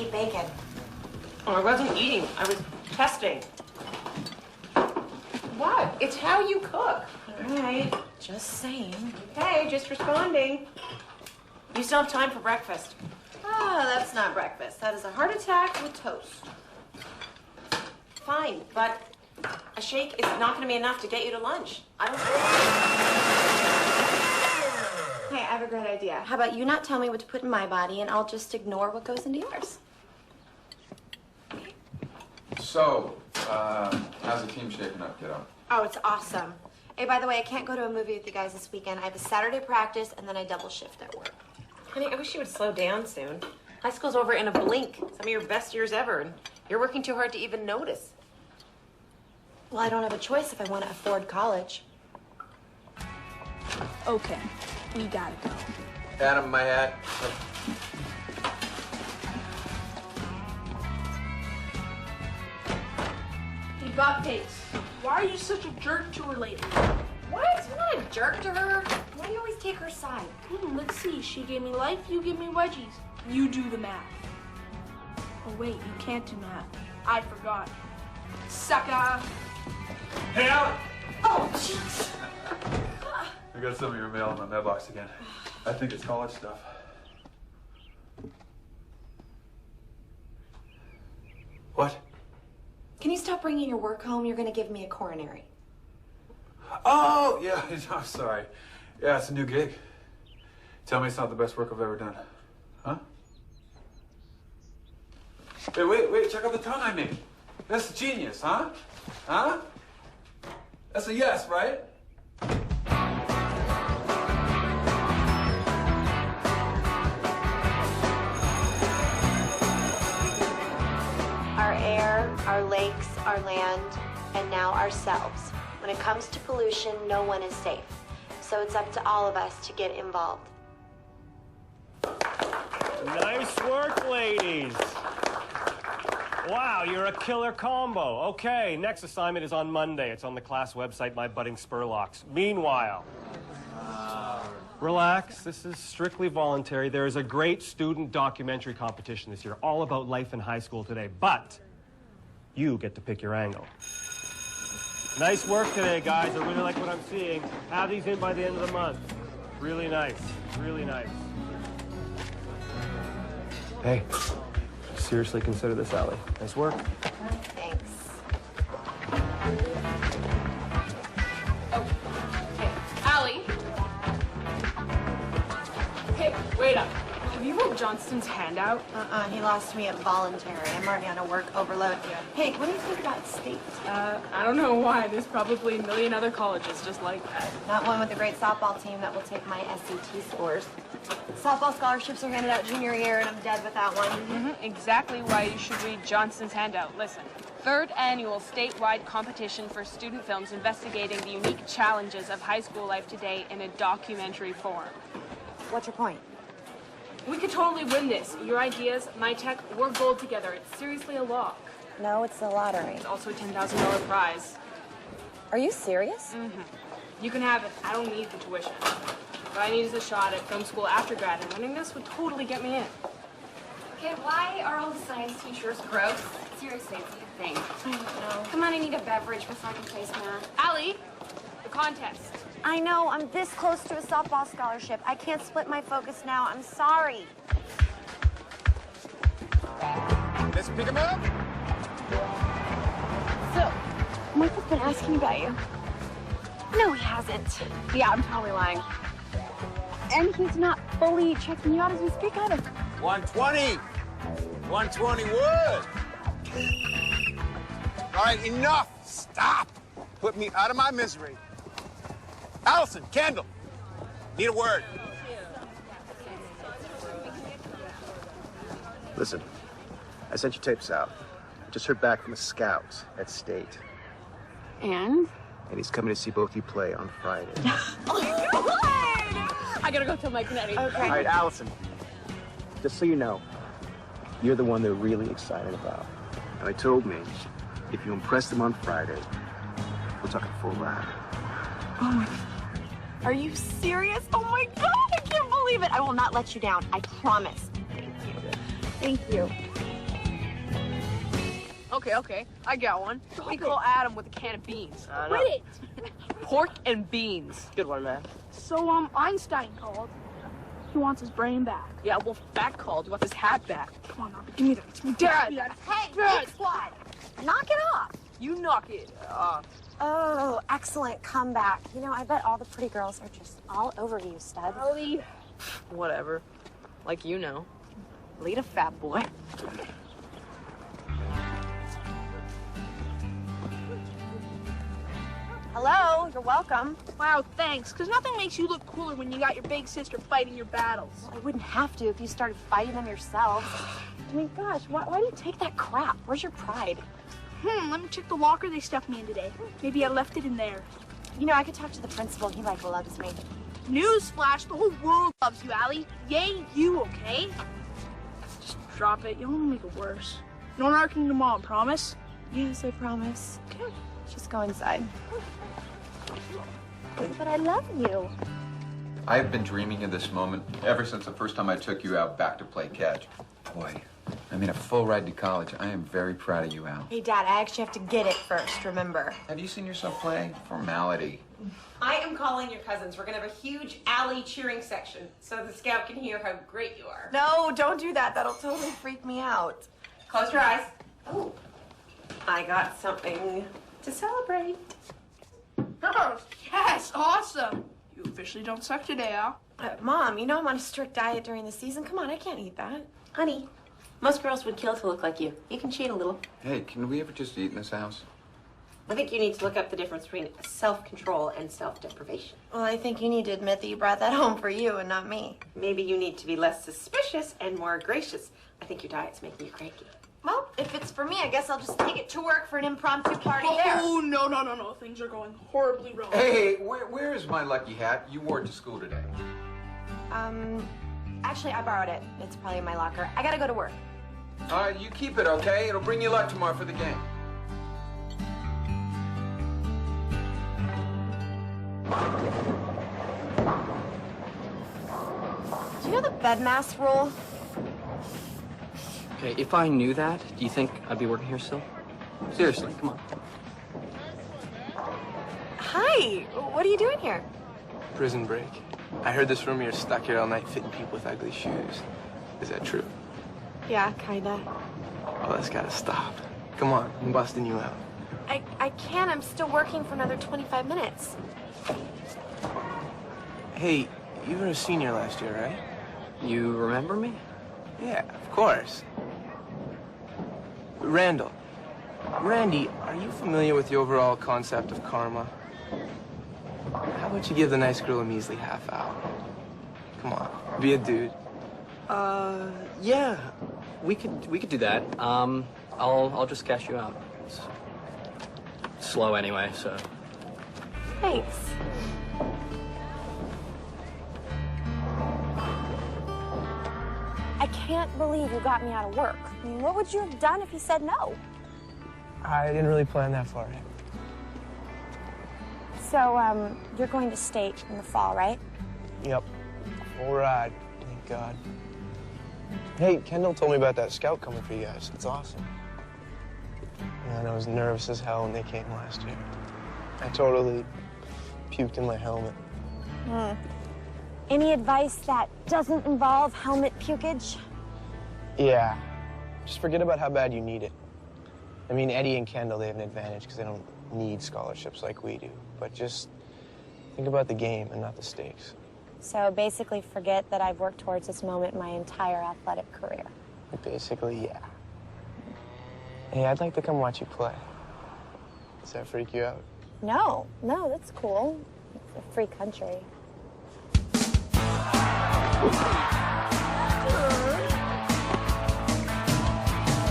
eat bacon. Oh, I wasn't eating. I was testing. What? It's how you cook. All right, just saying. Okay, just responding. You still have time for breakfast. Ah, that's not breakfast. That is a heart attack with toast. Fine, but a shake is not going to be enough to get you to lunch. I don't Hey, I have a great idea. How about you not tell me what to put in my body, and I'll just ignore what goes into yours? So, how's the team shaping up, kiddo? Oh, it's awesome. Hey, by the way, I can't go to a movie with you guys this weekend. I have a Saturday practice, and then I double shift at work. Honey, I wish you would slow down soon. High school's over in a blink. Some of your best years ever, and you're working too hard to even notice. Well, I don't have a choice if I want to afford college. Okay, we gotta go. Adam, my hat. Hey, Bobcakes, why are you such a jerk to her lately? What? I'm not a jerk to her. Why do you always take her side? Let's see. She gave me life, you give me wedgies. You do the math. Oh, wait, you can't do math. I forgot. Sucker! Hey, Alan! Oh, jeez. I got some of your mail in my mailbox again. I think it's college stuff. What? Can you stop bringing your work home? You're going to give me a coronary. Oh, yeah, I'm sorry. Yeah, it's a new gig. Tell me it's not the best work I've ever done. Huh? Hey, wait, check out the tongue I made. That's genius, huh? Huh? That's a yes, right? Our air, our lakes, our land, and now ourselves. When it comes to pollution, no one is safe. So it's up to all of us to get involved. Nice work, ladies. Wow, you're a killer combo. Okay, next assignment is on Monday. It's on the class website, My Budding Spurlocks. Meanwhile, relax. This is strictly voluntary. There is a great student documentary competition this year, all about life in high school today. But you get to pick your angle. Nice work today, guys. I really like what I'm seeing. Have these in by the end of the month. Really nice. Really nice. Hey, seriously consider this, Allie. Nice work. Thanks. Allie? Hey, wait up. Have you wrote Johnston's handout? He lost me at voluntary. I'm already on a work overload. Hey, what do you think about state? I don't know why. There's probably a million other colleges just like that. Not one with a great softball team that will take my SAT scores. Softball scholarships are handed out junior year, and I'm dead without one. Exactly why you should read Johnston's handout. Listen. 3rd annual statewide competition for student films investigating the unique challenges of high school life today in a documentary form. What's your point? We could totally win this. Your ideas, my tech, we're gold together. It's seriously a lock. No, it's the lottery. It's also a $10,000 prize. Are you serious? You can have it. I don't need the tuition. What I need is a shot at film school after grad, and winning this would totally get me in. Okay, why are all the science teachers gross? Seriously, it's a good thing. I don't know. Come on, I need a beverage before I can face math. Allie, the contest. I know, I'm this close to a softball scholarship. I can't split my focus now. I'm sorry. Let's pick him up. So, Michael's been asking about you. No, he hasn't. Yeah, I'm totally lying. And he's not fully checking you out as we speak either. 120. 120 wood. All right, enough. Stop. Put me out of my misery. Allison, Kendall, need a word. Listen, I sent your tapes out. Just heard back from a scout at State. And? And he's coming to see both you play on Friday. I gotta go tell Mike Nettie. Okay. All right, Allison, just so you know, you're the one they're really excited about. And they told me, if you impress them on Friday, we're talking full ride. Oh my God. Are you serious? Oh my God, I can't believe it. I will not let you down. I promise. Thank you. Thank you. Okay, I got one. We call Adam with a can of beans. Quit it! Pork and beans. Good one, man. So, Einstein called. He wants his brain back. Yeah, well, Fat called. You want his hat back. Come on, Robert, give me that. It's my dad. Hey, Dad. squad, knock it off. You knock it off. Oh, excellent comeback. You know, I bet all the pretty girls are just all over you, stud. Ellie. Whatever. Like you know. Lead a fat boy. Hello, you're welcome. Wow, thanks. Because nothing makes you look cooler when you got your big sister fighting your battles. I wouldn't have to if you started fighting them yourselves. I mean, gosh, why do you take that crap? Where's your pride? Let me check the locker they stuffed me in today. Maybe I left it in there. You know, I could talk to the principal. He, like, loves me. Newsflash, the whole world loves you, Allie. Yay, you, okay? Just drop it. You'll only make it worse. No narking to Mom, promise? Yes, I promise. Okay. Just go inside. But I love you. I've been dreaming of this moment ever since the first time I took you out back to play catch. Boy, I mean, a full ride to college. I am very proud of you, Al. Hey, Dad, I actually have to get it first, remember? Have you seen yourself play? Formality. I am calling your cousins. We're gonna have a huge alley cheering section so the scout can hear how great you are. No, don't do that. That'll totally freak me out. Close your eyes. Oh, I got something to celebrate. Oh, yes, awesome. You officially don't suck today, Al. Mom, you know I'm on a strict diet during the season. Come on, I can't eat that. Honey, most girls would kill to look like you. You can cheat a little. Hey, can we ever just eat in this house? I think you need to look up the difference between self-control and self-deprivation. Well, I think you need to admit that you brought that home for you and not me. Maybe you need to be less suspicious and more gracious. I think your diet's making you cranky. Well, if it's for me, I guess I'll just take it to work for an impromptu party there. Oh, no. Things are going horribly wrong. Hey, where is my lucky hat? You wore it to school today. Actually, I borrowed it. It's probably in my locker. I gotta go to work. You keep it, okay? It'll bring you luck tomorrow for the game. Do you know the bedmass rule? Okay, if I knew that, do you think I'd be working here still? Seriously, come on. Hi, what are you doing here? Prison break. I heard this rumor you're stuck here all night fitting people with ugly shoes. Is that true? Yeah, kinda. Oh, that's gotta stop. Come on, I'm busting you out. I can't. I'm still working for another 25 minutes. Hey, you were a senior last year, right? You remember me? Yeah, of course. Randy, are you familiar with the overall concept of karma? How about you give the nice girl a measly half hour? Come on, be a dude. Yeah, we could do that. I'll just cash you out. It's slow anyway, so. Thanks. I can't believe you got me out of work. I mean, what would you have done if you said no? I didn't really plan that far ahead. So, you're going to state in the fall, right? Yep. Full ride, thank God. Hey, Kendall told me about that scout coming for you guys. It's awesome. Man, I was nervous as hell when they came last year. I totally puked in my helmet. Any advice that doesn't involve helmet pukage? Yeah. Just forget about how bad you need it. I mean, Eddie and Kendall, they have an advantage because they don't need scholarships like we do. But just think about the game and not the stakes. So basically forget that I've worked towards this moment my entire athletic career. Basically, yeah. Hey, I'd like to come watch you play. Does that freak you out? No, that's cool. It's a free country.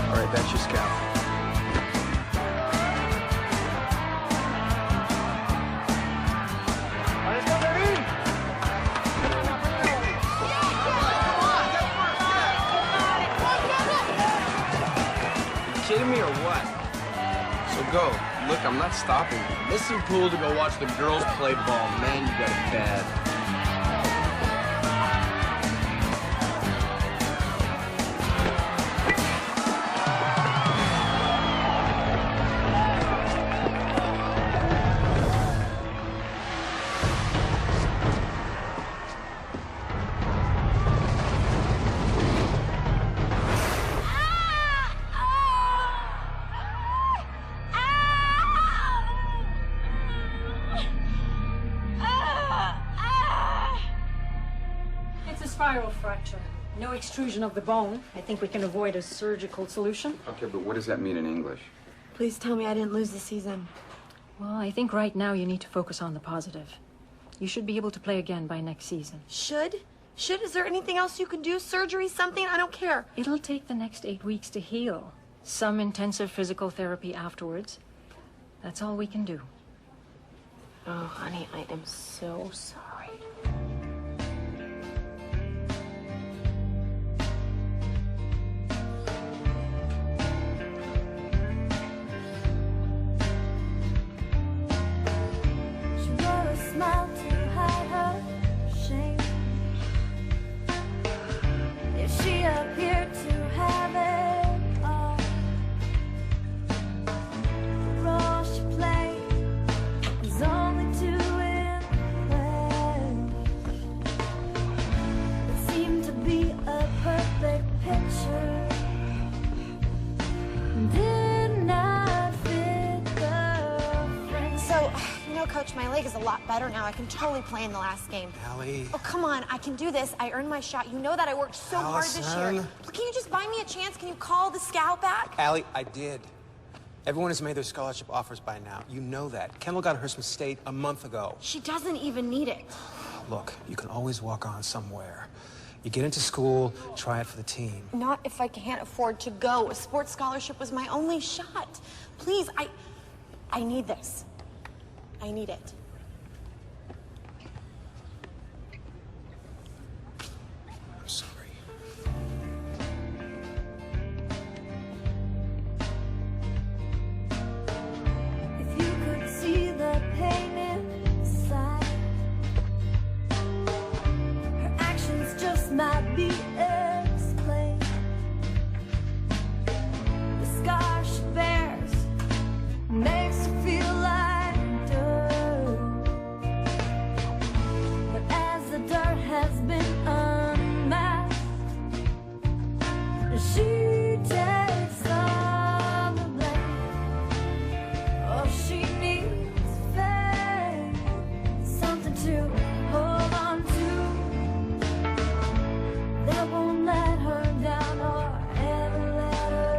All right, that's your scout. Kidding me or what? So go. Look, I'm not stopping you. Listen, cool to go watch the girls play ball. Man, you got it bad. fracture. No extrusion of the bone. I think we can avoid a surgical solution. Okay, but what does that mean in English? Please tell me I didn't lose the season. Well, I think right now you need to focus on the positive. You should be able to play again by next season. Should? Is there anything else you can do? Surgery, something? I don't care. It'll take the next 8 weeks to heal. Some intensive physical therapy afterwards. That's all we can do. Oh, honey, I am so sorry. Coach, my leg is a lot better now. I can totally play in the last game. Allie. Oh, come on. I can do this. I earned my shot. You know that I worked so hard this year. Can you just buy me a chance? Can you call the scout back? Allie, I did. Everyone has made their scholarship offers by now. You know that. Kendall got hers from state a month ago. She doesn't even need it. Look, you can always walk on somewhere. You get into school, try it for the team. Not if I can't afford to go. A sports scholarship was my only shot. Please, I need this. I need it. I'm sorry. If you could see the pain inside, her actions just might be explained. The scar she bears makes her feel like has been unmasked. She takes all the blame. Oh, she needs faith, something to hold on to that won't let her down or ever let her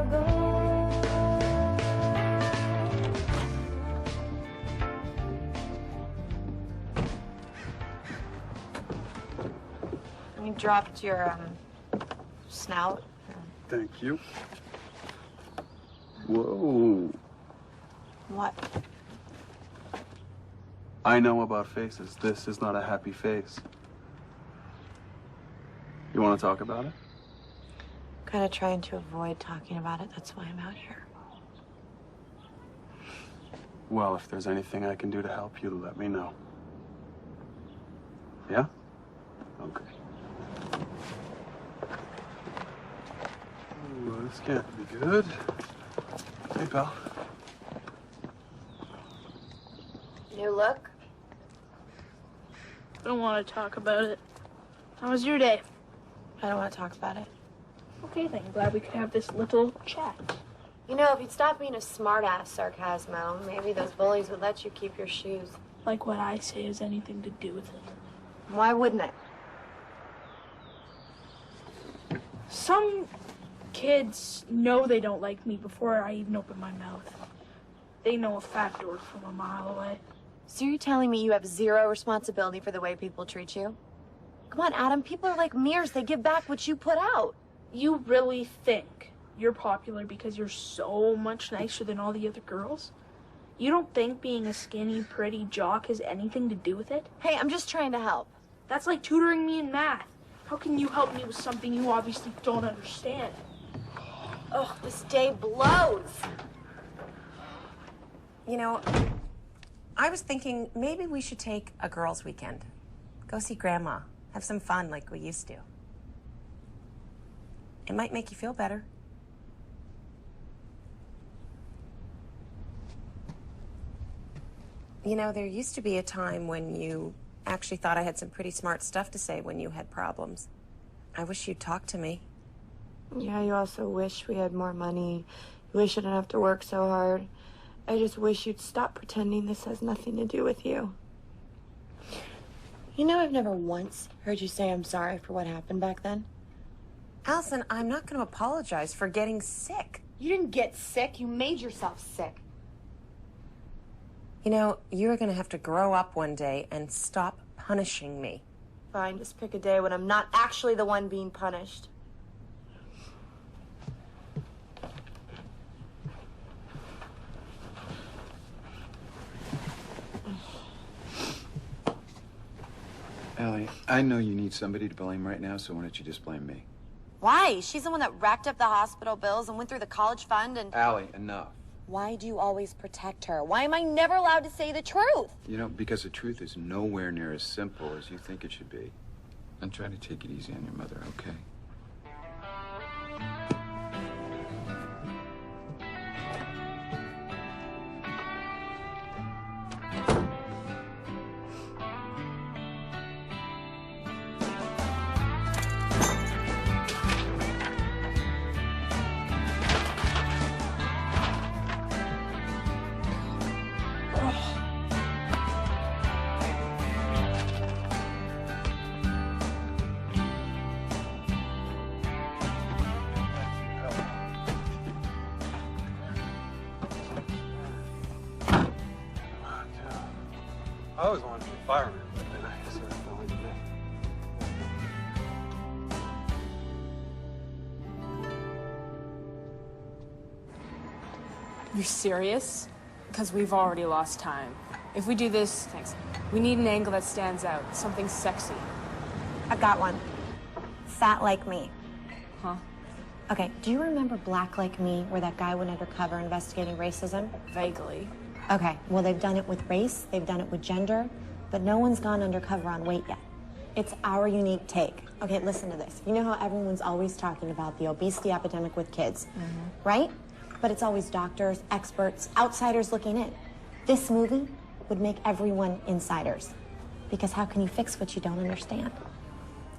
You dropped your, snout. Thank you. Whoa. What? I know about faces. This is not a happy face. You want to talk about it? Kind of trying to avoid talking about it. That's why I'm out here. Well, if there's anything I can do to help you, let me know. Yeah? Okay. Ooh, this can't be good. Hey, pal. New look? I don't want to talk about it. How was your day? I don't want to talk about it. Okay, then. Glad we could have this little chat. You know, if you'd stop being a smart-ass, Sarcasmo, maybe those bullies would let you keep your shoes. Like what I say has anything to do with it. Why wouldn't it? Some kids know they don't like me before I even open my mouth. They know a fat dork from a mile away. So you're telling me you have zero responsibility for the way people treat you? Come on, Adam, people are like mirrors. They give back what you put out. You really think you're popular because you're so much nicer than all the other girls? You don't think being a skinny, pretty jock has anything to do with it? Hey, I'm just trying to help. That's like tutoring me in math. How can you help me with something you obviously don't understand? Ugh, this day blows. You know, I was thinking maybe we should take a girls' weekend. Go see Grandma. Have some fun like we used to. It might make you feel better. You know, there used to be a time when you actually thought I had some pretty smart stuff to say when you had problems. I wish you'd talk to me. Yeah, you also wish we had more money. You wish I didn't have to work so hard. I just wish you'd stop pretending this has nothing to do with you. You know I've never once heard you say I'm sorry for what happened back then. Allison, I'm not going to apologize for getting sick. You didn't get sick. You made yourself sick. You know, you're going to have to grow up one day and stop punishing me. Fine, just pick a day when I'm not actually the one being punished. Allie, I know you need somebody to blame right now, so why don't you just blame me? Why? She's the one that racked up the hospital bills and went through the college fund and... Allie, enough. Why do you always protect her? Why am I never allowed to say the truth? You know, because the truth is nowhere near as simple as you think it should be. And try to take it easy on your mother, okay? I always wanted to be a fireman, but then I sort of fell into that. You're serious? Because we've already lost time. If we do this, thanks. We need an angle that stands out, something sexy. I've got one. Fat like me. Huh? Okay, do you remember Black Like Me, where that guy went undercover investigating racism? Vaguely. Okay, well, they've done it with race, they've done it with gender, but no one's gone undercover on weight yet. It's our unique take. Okay, listen to this. You know how everyone's always talking about the obesity epidemic with kids, right? But it's always doctors, experts, outsiders looking in. This movie would make everyone insiders. Because how can you fix what you don't understand?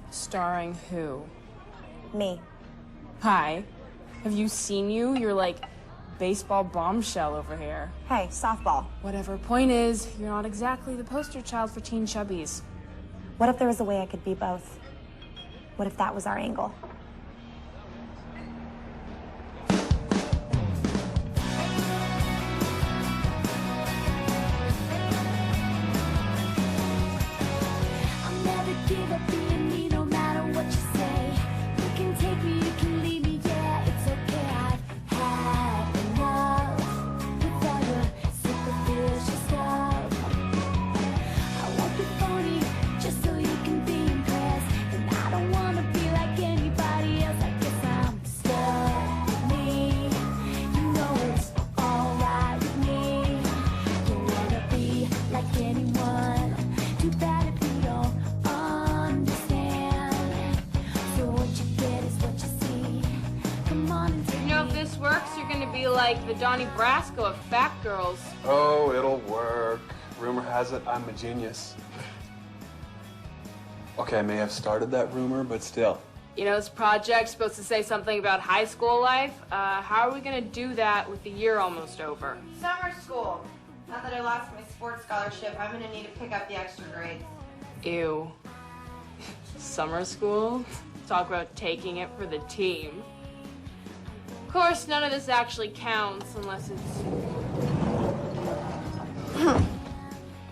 Starring who? Me. Hi. Have you seen you? You're like baseball bombshell over here. Hey, softball. Whatever. Point is, you're not exactly the poster child for teen chubbies. What if there was a way I could be both? What if that was our angle? I'll never give up being me no matter what you say. You can take me, you can leave me, yeah, it's okay. I've had enough with all your superficial stuff. I won't be phony just so you can be impressed. And I don't wanna be like anybody else. I guess I'm stuck with me. You know it's alright with me. Don't wanna be like anyone. Too bad if you don't understand. So what you get is what you see. Come on and take You know, if this works, you're gonna be like the Donnie Brasco of fat girls. Oh, it'll work. Rumor has it I'm a genius. Okay, I may have started that rumor, but still. You know, this project's supposed to say something about high school life. How are we gonna do that with the year almost over? Summer school. Now that I lost my sports scholarship, I'm gonna need to pick up the extra grades. Ew. Summer school? Talk about taking it for the team. Of course, none of this actually counts unless it's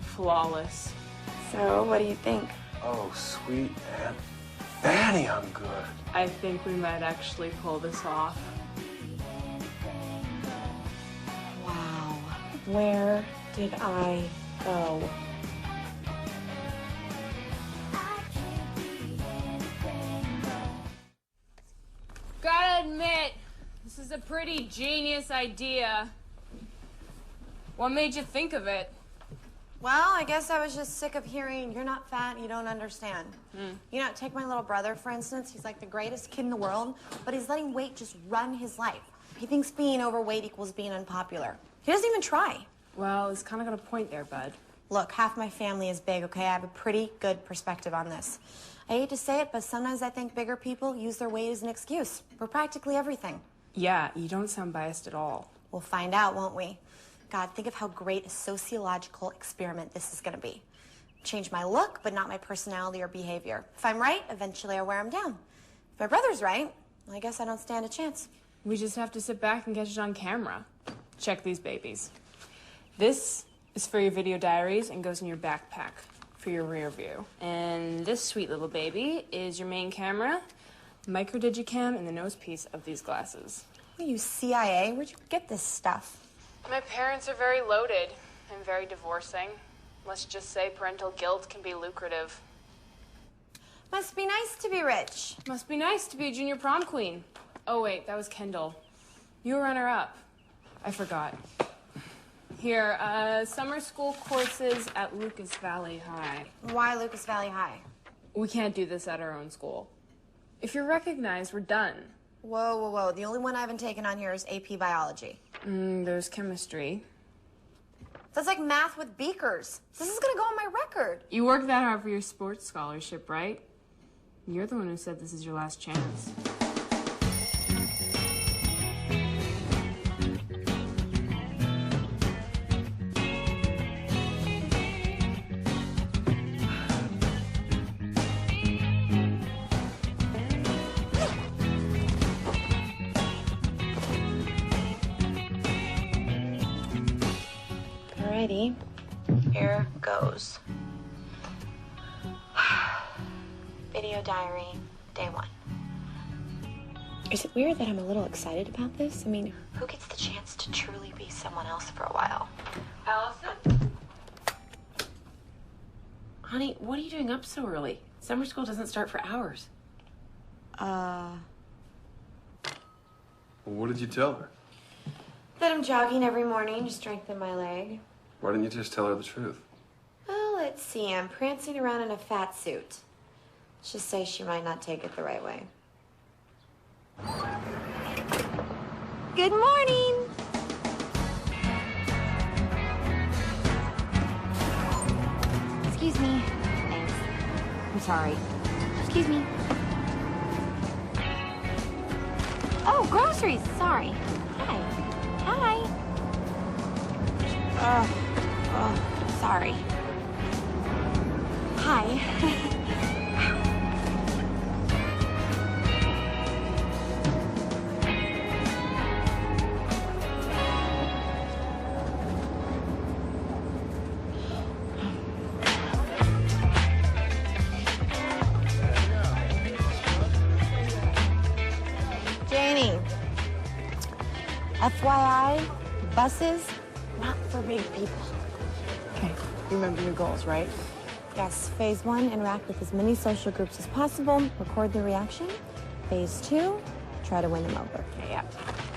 flawless. So, what do you think? Oh, sweet Aunt Fanny, I'm good. I think we might actually pull this off. Wow. Where did I go? Gotta admit, this is a pretty genius idea. What made you think of it? Well, I guess I was just sick of hearing, you're not fat, you don't understand. You know, take my little brother, for instance. He's like the greatest kid in the world, but he's letting weight just run his life. He thinks being overweight equals being unpopular. He doesn't even try. Well, he's kind of got a point there, bud. Look, half my family is big, okay? I have a pretty good perspective on this. I hate to say it, but sometimes I think bigger people use their weight as an excuse for practically everything. Yeah, you don't sound biased at all. We'll find out, won't we? God, think of how great a sociological experiment this is gonna be. change my look, but not my personality or behavior. If I'm right, eventually I wear them down. If my brother's right, I guess I don't stand a chance. We just have to sit back and catch it on camera. Check these babies. This is for your video diaries and goes in your backpack for your rear view. And this sweet little baby is your main camera, micro digicam, and the nose piece of these glasses. Are you CIA? Where'd you get this stuff? My parents are very loaded and very divorcing. Let's just say parental guilt can be lucrative. Must be nice to be rich. Must be nice to be a junior prom queen. Oh wait, that was Kendall. You were runner-up. I forgot. Here, summer school courses at Lucas Valley High. Why Lucas Valley High? We can't do this at our own school. If you're recognized, we're done. Whoa, whoa, whoa. The only one I haven't taken on here is AP Biology. There's chemistry. That's like math with beakers. This is gonna go on my record. You worked that hard for your sports scholarship, right? You're the one who said this is your last chance. Alrighty, here goes. Video diary, day 1. Is it weird that I'm a little excited about this? I mean, Who gets the chance to truly be someone else for a while? Allison? Honey, what are you doing up so early? Summer school doesn't start for hours. Well, what did you tell her? That I'm jogging every morning to strengthen my leg. Why didn't you just tell her the truth? Well, let's see. I'm prancing around in a fat suit. Let's just say she might not take it the right way. Good morning. Excuse me. Thanks. I'm sorry. Excuse me. Oh, groceries. Sorry. Hi. Hi. Sorry. Hi. Janie, FYI, buses, not for big people. Okay, you remember your goals, right? yes, phase 1, interact with as many social groups as possible, record their reaction. Phase 2, try to win them over. Yeah.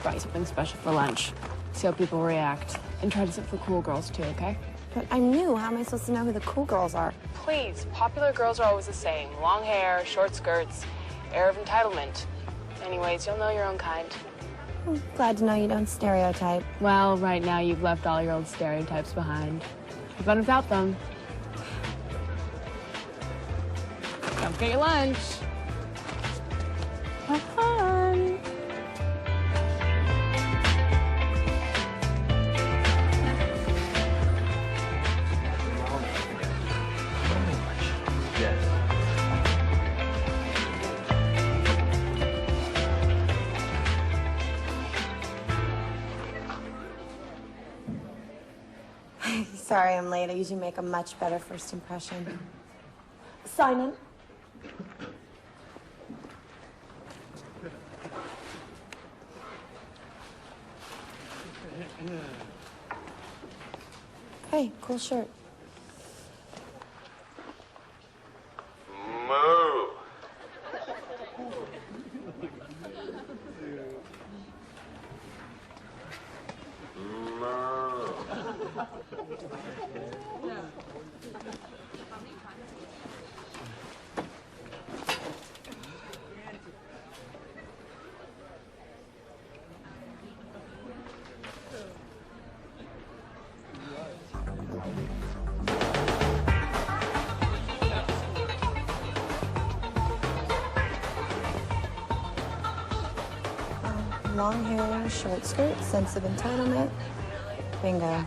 Brought you something special for lunch. See how people react. And try to sit for cool girls, too, okay? But I'm new. How am I supposed to know who the cool girls are? Please, popular girls are always the same. Long hair, short skirts, air of entitlement. Anyways, you'll know your own kind. Glad to know you don't stereotype. Well, right now you've left all your old stereotypes behind. Have fun without them. Don't forget your lunch. Have fun. Sorry I'm late. I usually make a much better first impression. Sign in. Hey, cool shirt. Moo. Long hair, short skirt, sense of entitlement. Bingo.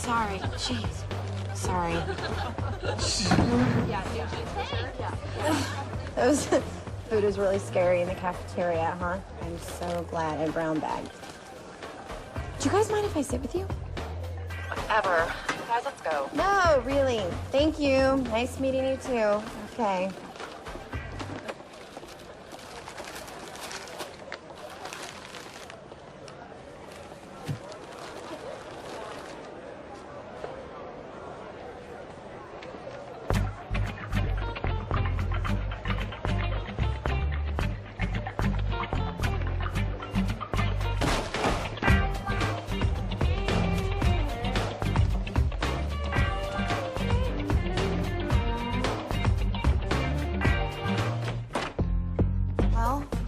sorry. Jeez. Sorry. Those food is really scary in the cafeteria, huh? I'm so glad I brown bagged. Do you guys mind if I sit with you? Whatever. Guys, let's go. No, really. Thank you. Nice meeting you too. Okay.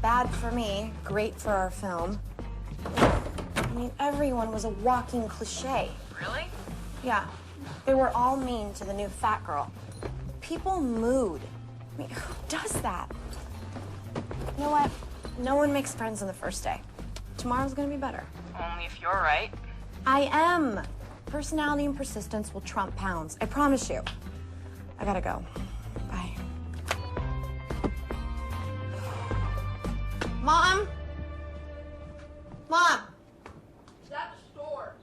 Bad for me, great for our film. I mean, everyone was a walking cliche. Really? Yeah. They were all mean to the new fat girl. People mood. I mean, who does that? You know what? No one makes friends on the first day. Tomorrow's gonna be better. Only if you're right. I am. Personality and persistence will trump pounds. I promise you. I gotta go. Bye. Mom? Mom? It's at the store.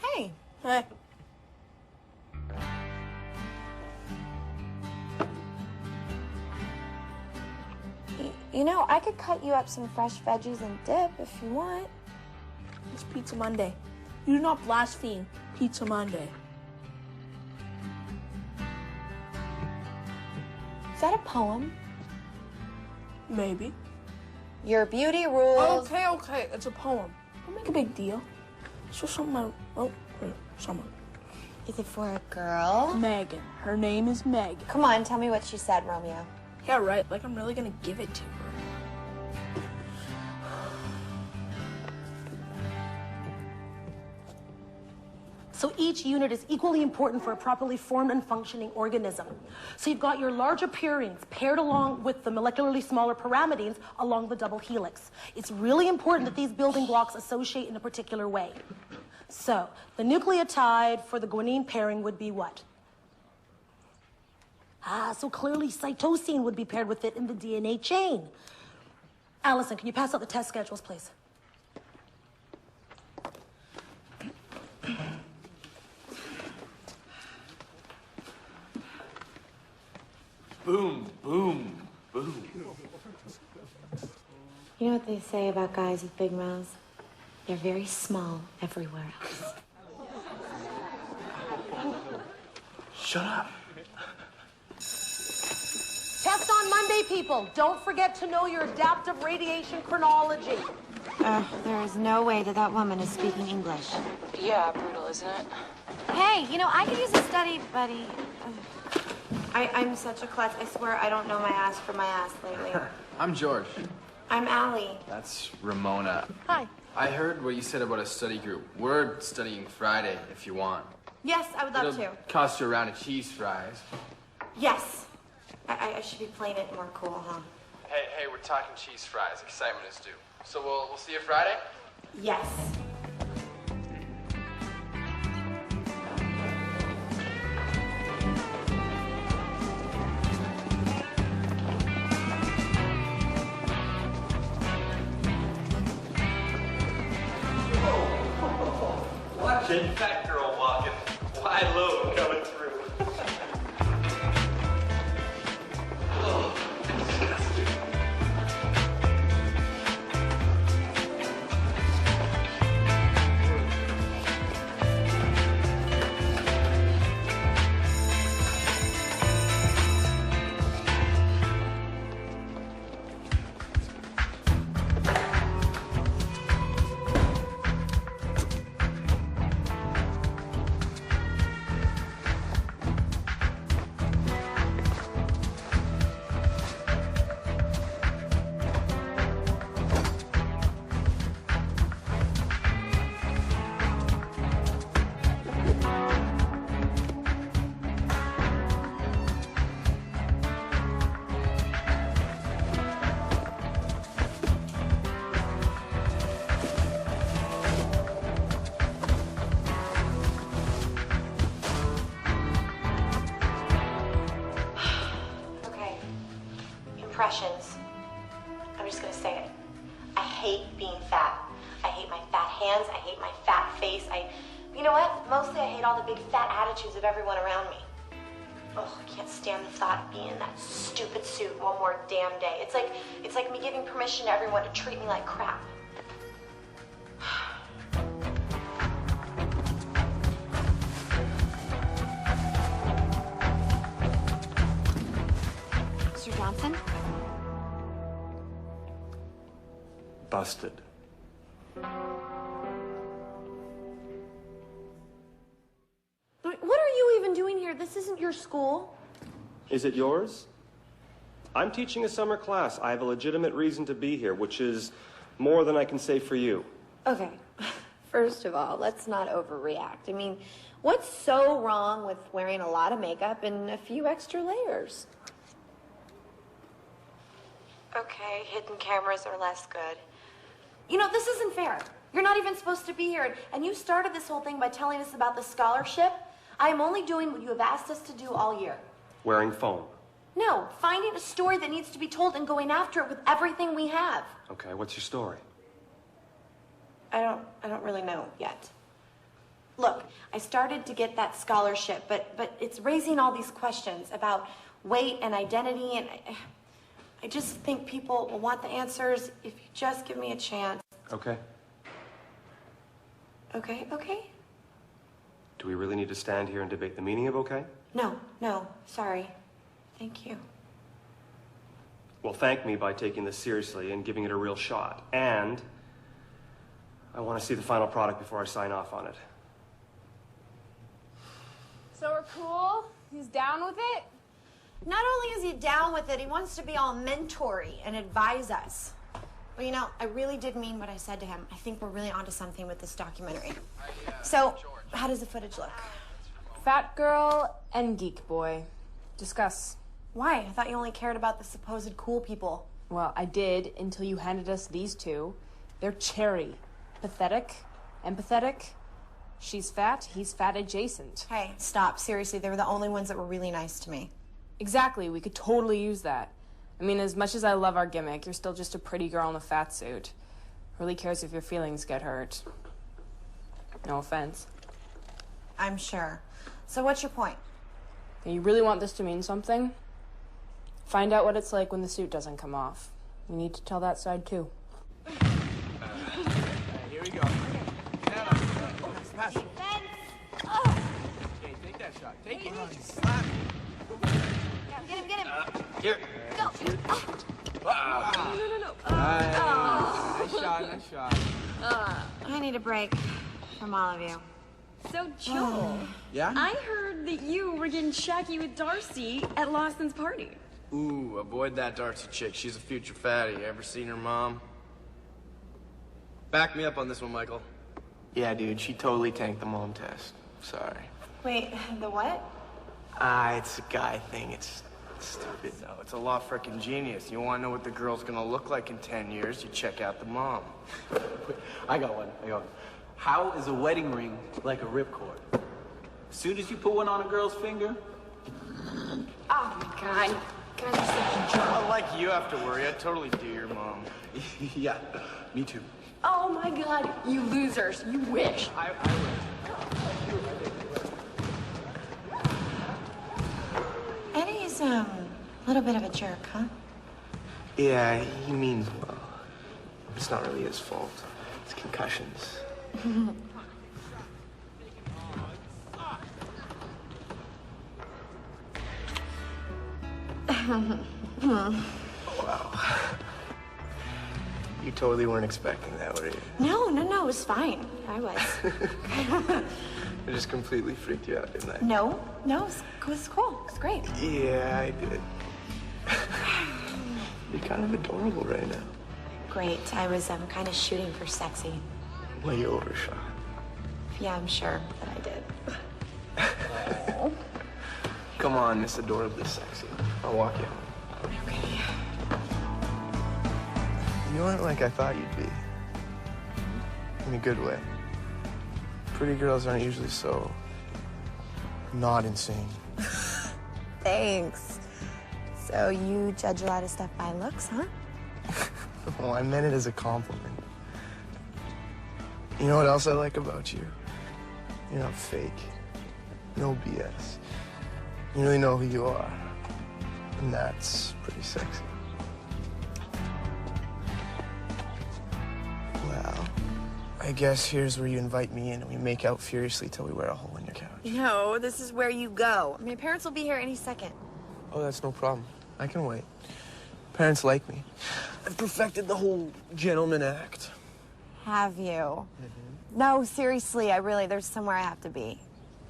Hey. Hey. You know, I could cut you up some fresh veggies and dip if you want. It's Pizza Monday. You do not blaspheme Pizza Monday. Is that a poem? Maybe. Your beauty rules. Okay. It's a poem. Don't make a big deal. It's just something someone. Is it for a girl? Megan. Her name is Meg. Come on, tell me what she said, Romeo. Yeah, right. Like I'm really gonna give it to her. So each unit is equally important for a properly formed and functioning organism. So you've got your larger purines paired along with the molecularly smaller pyrimidines along the double helix. It's really important that these building blocks associate in a particular way. So the nucleotide for the guanine pairing would be what? So clearly cytosine would be paired with it in the DNA chain. Allison, can you pass out the test schedules, please? Boom, boom, boom. You know what they say about guys with big mouths? They're very small everywhere else. Shut up. Test on Monday, people. Don't forget to know your adaptive radiation chronology. There is no way that that woman is speaking English. Yeah, brutal, isn't it? Hey, you know, I could use a study buddy. I'm such a klutz. I swear I don't know my ass from my ass lately. I'm George. I'm Allie. That's Ramona. Hi. I heard what you said about a study group. We're studying Friday if you want. Yes, I would love It'll to. cost you a round of cheese fries. Yes. I should be playing it more cool, huh? Hey, we're talking cheese fries. Excitement is due. So we'll see you Friday? Yes. Watch it, fat girl walking, wide load coming through. Oh, disgusting. impressions. I'm just gonna say it. I hate being fat. I hate my fat hands. I hate my fat face. You know what? Mostly I hate all the big fat attitudes of everyone around me. Oh, I can't stand the thought of being in that stupid suit one more damn day. It's like me giving permission to everyone to treat me like crap. Mr. Johnson? Busted. What are you even doing here? This isn't your school. Is it yours? I'm teaching a summer class. I have a legitimate reason to be here, which is more than I can say for you. Okay, first of all, let's not overreact. I mean, what's so wrong with wearing a lot of makeup and a few extra layers? Okay, hidden cameras are less good. You know, this isn't fair. You're not even supposed to be here, and you started this whole thing by telling us about the scholarship. I am only doing what you have asked us to do all year. Wearing foam. No, finding a story that needs to be told and going after it with everything we have. Okay, what's your story? I don't really know yet. Look, I started to get that scholarship, but it's raising all these questions about weight and identity, and I just think people will want the answers if you just give me a chance. Okay. Okay, okay? Do we really need to stand here and debate the meaning of okay? No, sorry. Thank you. Well, thank me by taking this seriously and giving it a real shot. And I want to see the final product before I sign off on it. So we're cool? He's down with it? Not only is he down with it, he wants to be all mentory and advise us. Well, you know, I really did mean what I said to him. I think we're really onto something with this documentary. So, how does the footage look? Fat girl and geek boy. Discuss. Why? I thought you only cared about the supposed cool people. Well, I did until you handed us these two. They're cherry. Pathetic. Empathetic. She's fat, he's fat adjacent. Hey, stop. Seriously, they were the only ones that were really nice to me. Exactly, we could totally use that. I mean, as much as I love our gimmick, you're still just a pretty girl in a fat suit. Who really cares if your feelings get hurt? No offense. I'm sure. So what's your point? You really want this to mean something? Find out what it's like when the suit doesn't come off. You need to tell that side too. Here we go. Pass. Okay, take that shot. Take it. Slap. Get him. Here. Go. No. Nice shot. I need a break from all of you. So, Joel, Yeah? I heard that you were getting shacky with Darcy at Lawson's party. Ooh, avoid that Darcy chick. She's a future fatty. Ever seen her mom? Back me up on this one, Michael. Yeah, dude, she totally tanked the mom test. Sorry. Wait, the what? It's a guy thing. It's stupid. No, it's a law frickin' genius. You wanna know what the girl's gonna look like in 10 years, you check out the mom. I got one. How is a wedding ring like a ripcord? As soon as you put one on a girl's finger, Oh my God. God, you're such a jerk. Not like you have to worry. I'd totally do your mom. yeah, me too. Oh my God, you losers. You wish. I Eddie's, a little bit of a jerk, huh? Yeah, he means well. It's not really his fault. It's concussions. Wow. You totally weren't expecting that, were you? No, it was fine. I was. I just completely freaked you out, didn't I? No, it was cool. It was great. Yeah, I did. You're kind of adorable right now. Great. I was kind of shooting for sexy. Well, you overshot. Yeah, I'm sure that I did. Come on, Miss Adorably Sexy. I'll walk you home. Okay. You aren't like I thought you'd be. In a good way. Pretty girls aren't usually so not insane. Thanks. So you judge a lot of stuff by looks, huh? Well, I meant it as a compliment. You know what else I like about you? You're not fake. No BS. You really know who you are. And that's pretty sexy. Well, I guess here's where you invite me in and we make out furiously till we wear a hole in your couch. No, this is where you go. My parents will be here any second. Oh, that's no problem. I can wait. Parents like me. I've perfected the whole gentleman act. Have you? No, seriously, there's somewhere I have to be.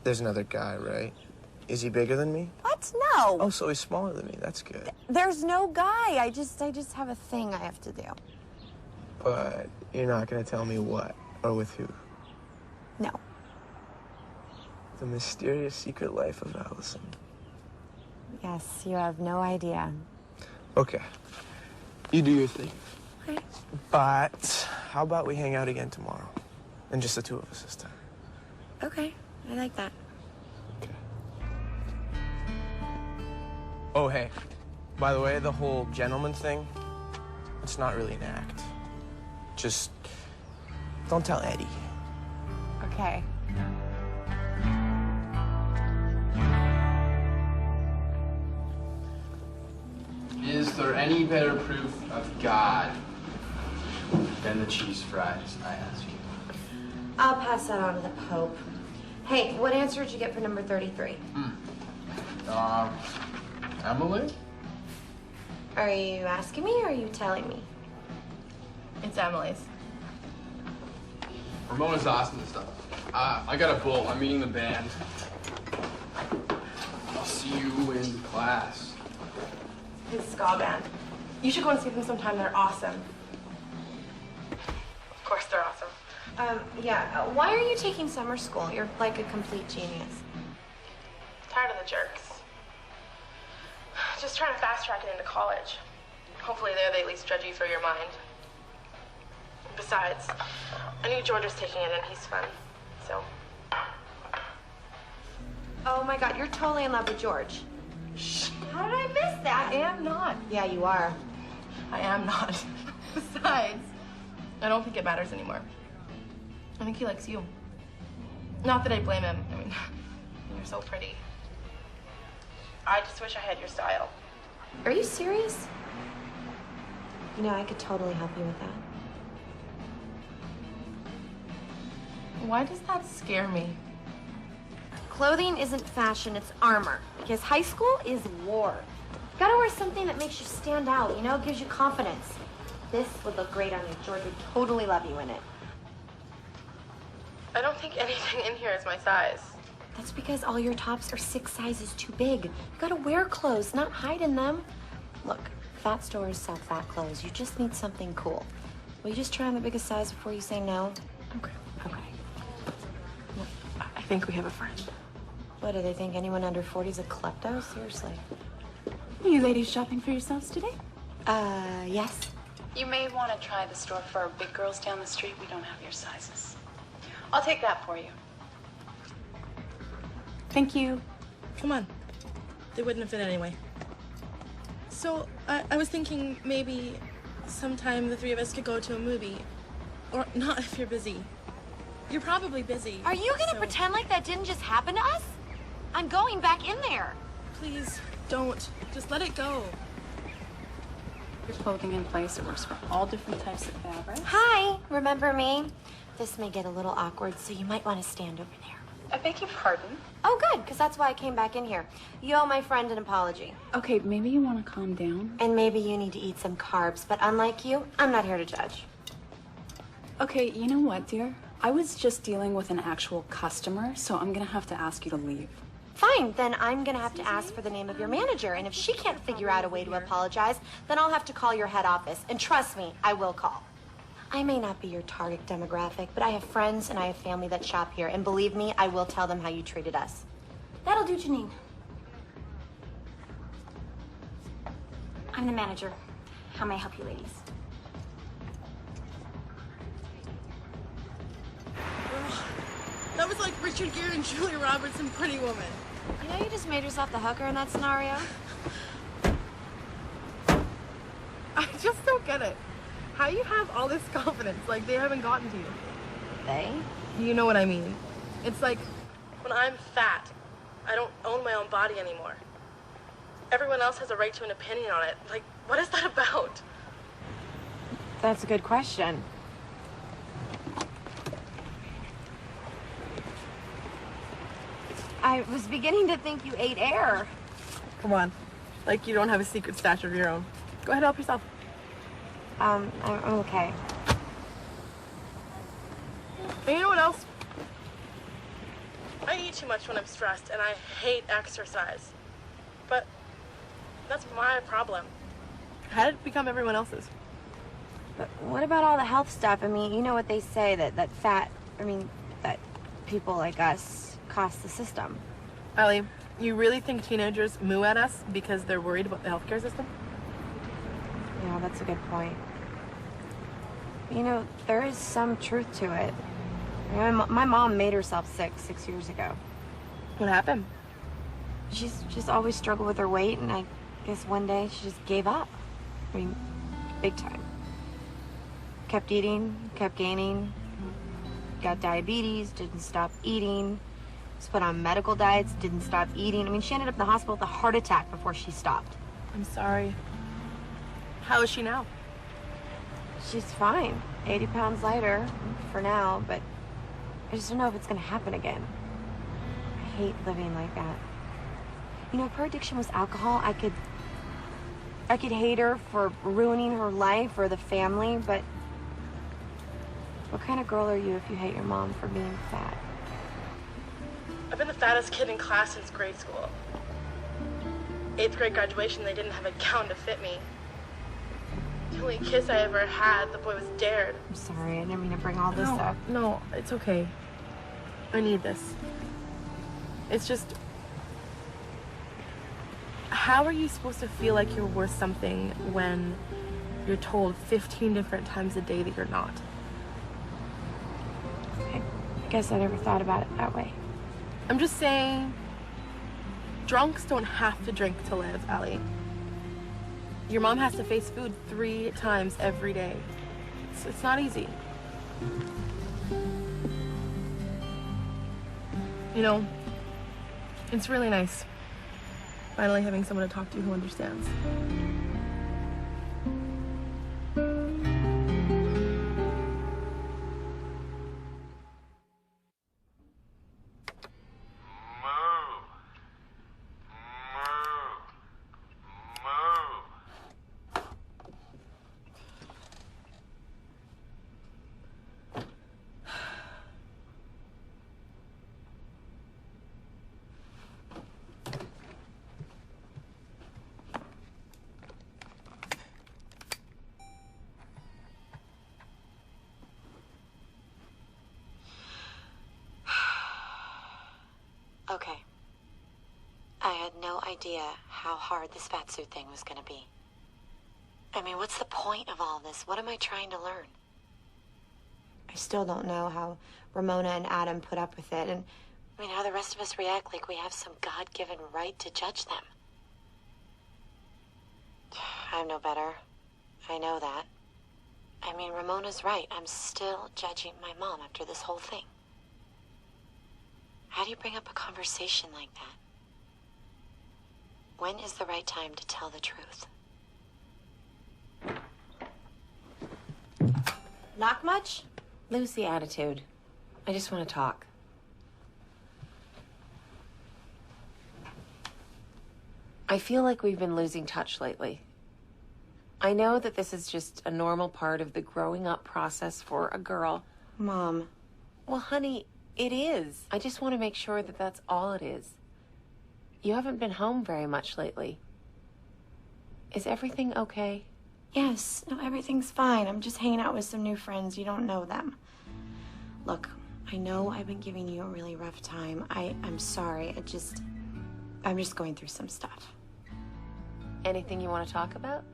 There's another guy, right? Is he bigger than me? What? No. Oh, so he's smaller than me. That's good. There's no guy. I just have a thing I have to do. But you're not gonna tell me what or with who? No. The mysterious secret life of Allison. Yes, you have no idea. Okay. You do your thing. Okay. But how about we hang out again tomorrow? And just the two of us this time. Okay, I like that. Oh, hey. By the way, the whole gentleman thing, it's not really an act. Just don't tell Eddie. Okay. Is there any better proof of God than the cheese fries, I ask you? I'll pass that on to the Pope. Hey, what answer did you get for number 33? Emily? Are you asking me or are you telling me? It's Emily's. Ramona's awesome and stuff. I got a bull. I'm meeting the band. I'll see you in class. His ska band. You should go and see them sometime. They're awesome. Of course they're awesome. Why are you taking summer school? You're like a complete genius. Tired of the jerks. Just trying to fast track it into college. Hopefully there they at least judge you for your mind. Besides, I knew George was taking it and he's fun, so. Oh my God, you're totally in love with George. Shh. How did I miss that? I am not. Yeah, you are. I am not. Besides, I don't think it matters anymore. I think he likes you. Not that I blame him. I mean, you're so pretty. I just wish I had your style. Are you serious? You know, I could totally help you with that. Why does that scare me? Clothing isn't fashion, it's armor. Because high school is war. You gotta wear something that makes you stand out, you know, gives you confidence. This would look great on you. George would totally love you in it. I don't think anything in here is my size. That's because all your tops are 6 sizes too big. You gotta wear clothes, not hide in them. Look, fat stores sell fat clothes. You just need something cool. Will you just try on the biggest size before you say no? Okay. Okay. I think we have a friend. What, do they think anyone under 40 is a klepto? Seriously. Are you ladies shopping for yourselves today? Yes. You may want to try the store for our big girls down the street. We don't have your sizes. I'll take that for you. Thank you. Come on. They wouldn't have fit anyway. So, I was thinking maybe sometime the three of us could go to a movie. Or not if you're busy. You're probably busy. Are you gonna pretend like that didn't just happen to us? I'm going back in there. Please, don't. Just let it go. Your clothing in place. It works for all different types of fabrics. Hi, remember me? This may get a little awkward, so you might want to stand over there. I beg your pardon? Oh, good, because that's why I came back in here. You owe my friend an apology. Okay, maybe you want to calm down. And maybe you need to eat some carbs, but unlike you, I'm not here to judge. Okay, you know what, dear? I was just dealing with an actual customer, so I'm gonna have to ask you to leave. Fine, then I'm gonna have to ask for the name of your manager, and if she can't figure out a way to apologize, then I'll have to call your head office. And trust me, I will call. I may not be your target demographic, but I have friends and I have family that shop here, and believe me, I will tell them how you treated us. That'll do, Janine. I'm the manager. How may I help you, ladies? That was like Richard Gere and Julia Roberts in Pretty Woman. You know you just made yourself the hooker in that scenario? I just don't get it. How you have all this confidence, like they haven't gotten to you. They? You know what I mean. It's like when I'm fat, I don't own my own body anymore. Everyone else has a right to an opinion on it. Like, what is that about? That's a good question. I was beginning to think you ate air. Come on. Like you don't have a secret stash of your own. Go ahead, help yourself. I'm okay. And you know what else? I eat too much when I'm stressed, and I hate exercise. But that's my problem. How did it become everyone else's? But what about all the health stuff? I mean, you know what they say, that that people like us cost the system. Allie, you really think teenagers moo at us because they're worried about the healthcare system? Yeah, that's a good point. You know, there is some truth to it. My mom made herself sick 6 years ago. What happened? She's just always struggled with her weight, and I guess one day she just gave up. I mean, big time. Kept eating, kept gaining, got diabetes, didn't stop eating, was put on medical diets, didn't stop eating. I mean, she ended up in the hospital with a heart attack before she stopped. I'm sorry. How is she now? She's fine. 80 pounds lighter for now, but I just don't know if it's gonna happen again. I hate living like that. You know, if her addiction was alcohol, I could hate her for ruining her life or the family, but what kind of girl are you if you hate your mom for being fat? I've been the fattest kid in class since grade school. 8th grade graduation, they didn't have a gown to fit me. The only kiss I ever had, the boy was dared. I'm sorry, I didn't mean to bring all this up. No, it's okay. I need this. It's just... How are you supposed to feel like you're worth something when you're told 15 different times a day that you're not? I guess I never thought about it that way. I'm just saying, drunks don't have to drink to live, Allie. Your mom has to face food 3 times every day. It's not easy. You know, it's really nice finally having someone to talk to who understands. Okay. I had no idea how hard this fatsuit thing was gonna be. I mean, what's the point of all this? What am I trying to learn? I still don't know how Ramona and Adam put up with it, and I mean, how the rest of us react like we have some God-given right to judge them. I'm no better. I know that. I mean, Ramona's right. I'm still judging my mom after this whole thing. How do you bring up a conversation like that? When is the right time to tell the truth? Not much? Lose the attitude. I just want to talk. I feel like we've been losing touch lately. I know that this is just a normal part of the growing up process for a girl. Mom. Well, honey, it is. I just want to make sure that that's all it is. You haven't been home very much lately. Is everything okay? Yes, no, everything's fine. I'm just hanging out with some new friends. You don't know them. Look, I know I've been giving you a really rough time. I'm sorry. I'm just going through some stuff. Anything you want to talk about?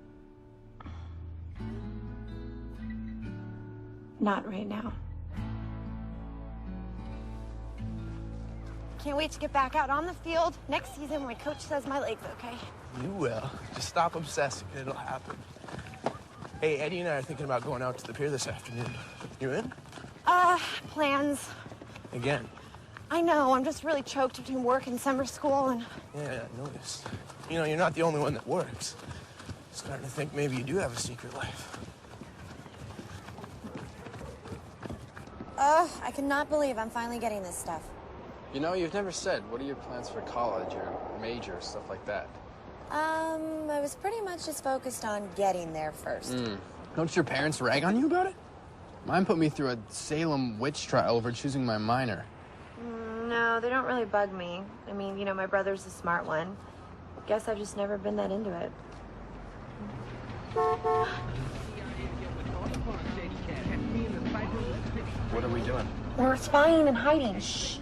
Not right now. Can't wait to get back out on the field next season when my coach says my leg's okay. You will. Just stop obsessing and it'll happen. Hey, Eddie and I are thinking about going out to the pier this afternoon. You in? Plans. Again. I know, I'm just really choked between work and summer school and... Yeah, I noticed. You know, you're not the only one that works. Starting to think maybe you do have a secret life. I cannot believe I'm finally getting this stuff. You know, you've never said, what are your plans for college or major, stuff like that? I was pretty much just focused on getting there first. Don't your parents rag on you about it? Mine put me through a Salem witch trial over choosing my minor. No, they don't really bug me. I mean, you know, my brother's the smart one. Guess I've just never been that into it. What are we doing? We're spying and hiding. Shh.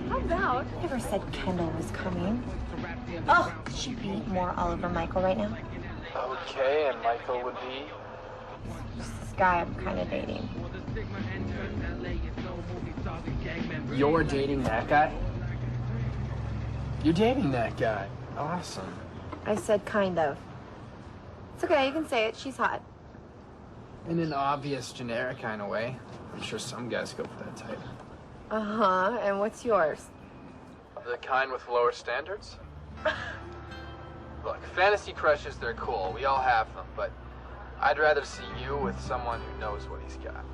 How about? I never said Kendall was coming. Oh, could she be more all over Michael right now? Okay, and Michael would be? Just this guy I'm kind of dating. You're dating that guy? You're dating that guy. Awesome. I said kind of. It's okay, you can say it. She's hot. In an obvious, generic kind of way. I'm sure some guys go for that type. Uh-huh, and what's yours? The kind with lower standards? Look, fantasy crushes, they're cool. We all have them, but I'd rather see you with someone who knows what he's got.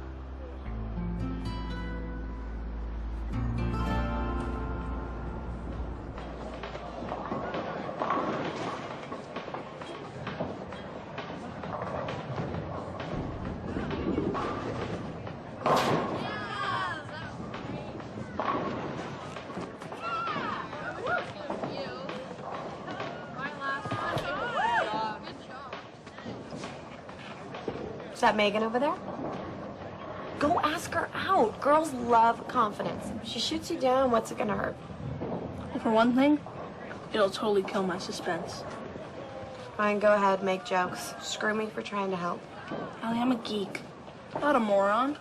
Is that Megan over there? Go ask her out. Girls love confidence. If she shoots you down, what's it gonna hurt? For one thing, it'll totally kill my suspense. Fine, go ahead, make jokes. Screw me for trying to help. Allie, I'm a geek, not a moron.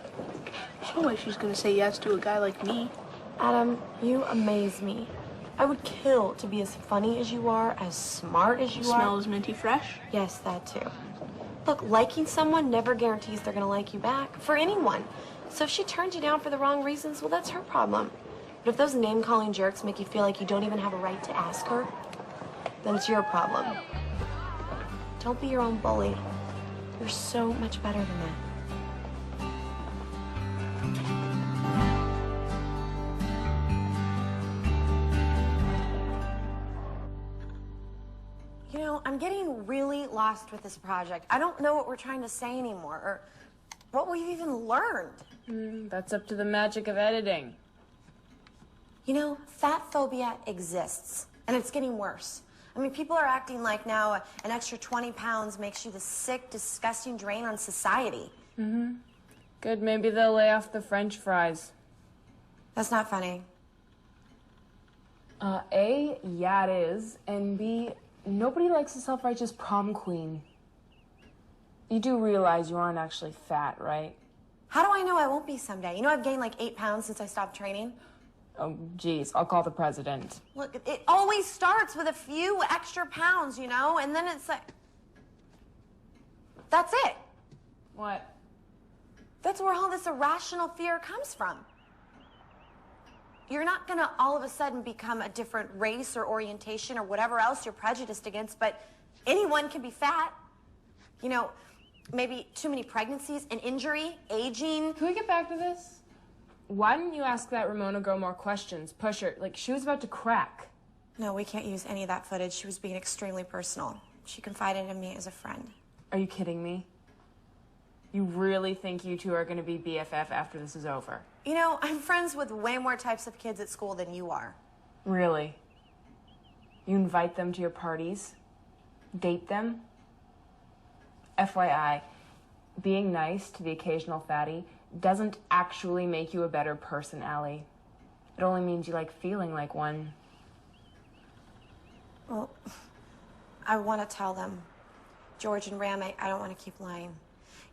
There's no way she's gonna say yes to a guy like me. Adam, you amaze me. I would kill to be as funny as you are, as smart as you are. Smell is minty fresh? Yes, that too. Look, liking someone never guarantees they're gonna like you back, for anyone. So if she turns you down for the wrong reasons, well, that's her problem. But if those name-calling jerks make you feel like you don't even have a right to ask her, then it's your problem. Don't be your own bully. You're so much better than that. You know, I'm getting really lost with this project. I don't know what we're trying to say anymore, or what we've even learned. That's up to the magic of editing. You know, fat phobia exists, and it's getting worse. I mean, people are acting like now an extra 20 pounds makes you the sick, disgusting drain on society. Good, maybe they'll lay off the French fries. That's not funny. A, yeah it is, and B, nobody likes a self-righteous prom queen. You do realize you aren't actually fat, right? How do I know I won't be someday? You know, I've gained like 8 pounds since I stopped training. Oh, geez, I'll call the president. Look, it always starts with a few extra pounds, you know, and then it's like... That's it. What? That's where all this irrational fear comes from. You're not gonna all of a sudden become a different race or orientation or whatever else you're prejudiced against, but anyone can be fat. You know, maybe too many pregnancies, an injury, aging. Can we get back to this? Why didn't you ask that Ramona girl more questions? Push her, like she was about to crack. No, we can't use any of that footage. She was being extremely personal. She confided in me as a friend. Are you kidding me? You really think you two are gonna be BFF after this is over? You know, I'm friends with way more types of kids at school than you are. Really? You invite them to your parties? Date them? FYI, being nice to the occasional fatty doesn't actually make you a better person, Allie. It only means you like feeling like one. Well, I want to tell them. George and Ram, I don't want to keep lying.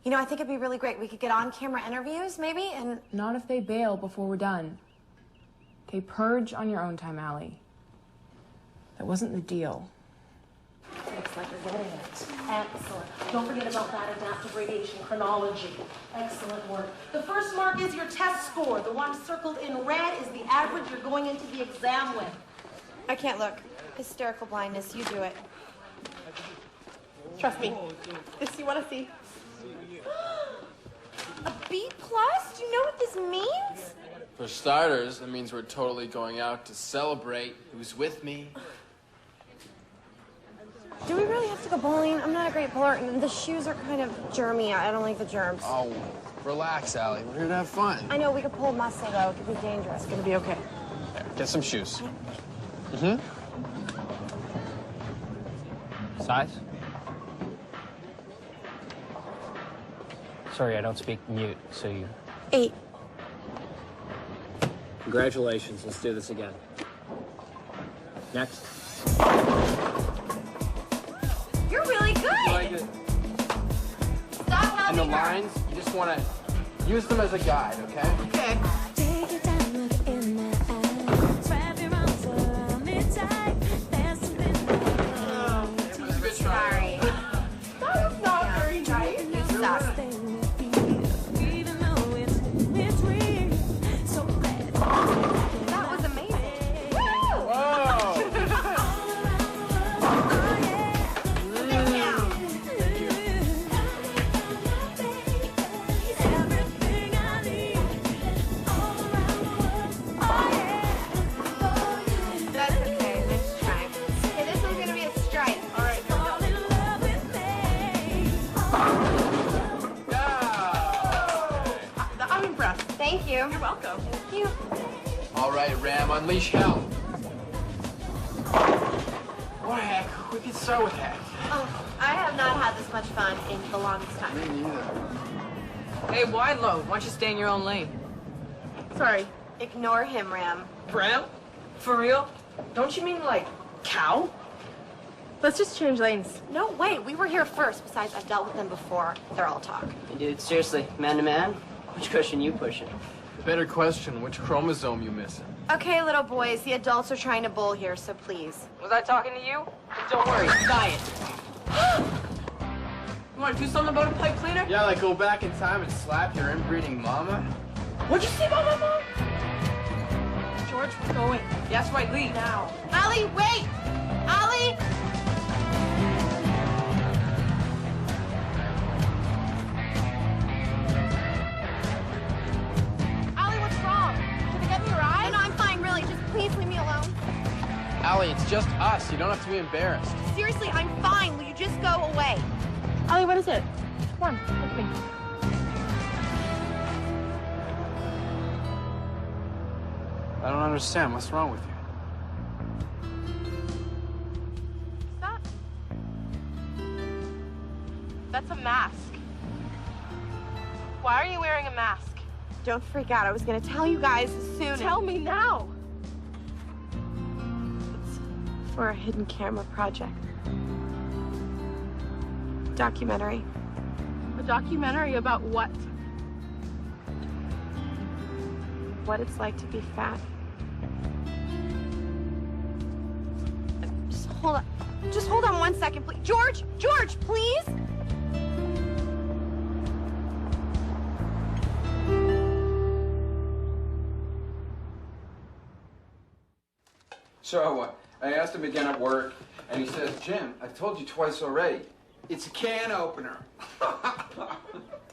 You know, I think it'd be really great. We could get on-camera interviews, maybe, and... Not if they bail before we're done. Okay, purge on your own time, Allie. That wasn't the deal. Looks like you're getting it. Excellent. Don't forget about that adaptive radiation chronology. Excellent work. The first mark is your test score. The one circled in red is the average you're going into the exam with. I can't look. Hysterical blindness. You do it. Trust me. This you want to see. A B+? Do you know what this means? For starters, it means we're totally going out to celebrate. Who's with me? Do we really have to go bowling? I'm not a great bowler, and the shoes are kind of germy. I don't like the germs. Oh, relax, Allie. We're here to have fun. I know, we could pull muscle, though. It could be dangerous. It's gonna be okay. There, get some shoes. Size? Sorry, I don't speak mute, so you... 8. Congratulations. Let's do this again. Next. You're really good! You like it? Stop helping And the her. lines, you just want to use them as a guide, okay? Okay. It was a good try. Sorry. That was not very nice. You suck. That was amazing. Whoa! That's okay. Next time. Okay, this one's gonna be a strike. All right. I'm impressed. Thank you. You're welcome. Thank you. All right, Ram, unleash hell. What heck? We can start with heck. Oh, I have not had this much fun in the longest time. Me neither. Hey, wide load. Why don't you stay in your own lane? Sorry. Ignore him, Ram. Ram? For real? Don't you mean like cow? Let's just change lanes. No way. We were here first. Besides, I've dealt with them before. They're all talk. Hey, dude, seriously, man to man, which cushion you pushing? Better question, which chromosome you missing? Okay, little boys. The adults are trying to bull here, so please. Was I talking to you? Don't worry, diet. You want to do something about a pipe cleaner? Yeah, like go back in time and slap your inbreeding mama? What'd you say about my mom? George, we're going. That's right, leave. Now. Allie, wait! Allie! Allie, what's wrong? Can you get me a ride? No, I'm fine, really. Just please leave me alone. Allie, it's just us. You don't have to be embarrassed. Seriously, I'm fine. Will you just go away? Allie, what is it? Come on, look at me. I don't understand. What's wrong with you? Stop. That's a mask. Why are you wearing a mask? Don't freak out. I was going to tell you guys as soon Tell me now. It's for a hidden camera project. Documentary. A documentary about what? What it's like to be fat. Just hold on 1 second, please. George, please. So, I asked him again at work, and he says, Jim, I've told you twice already. It's a can opener.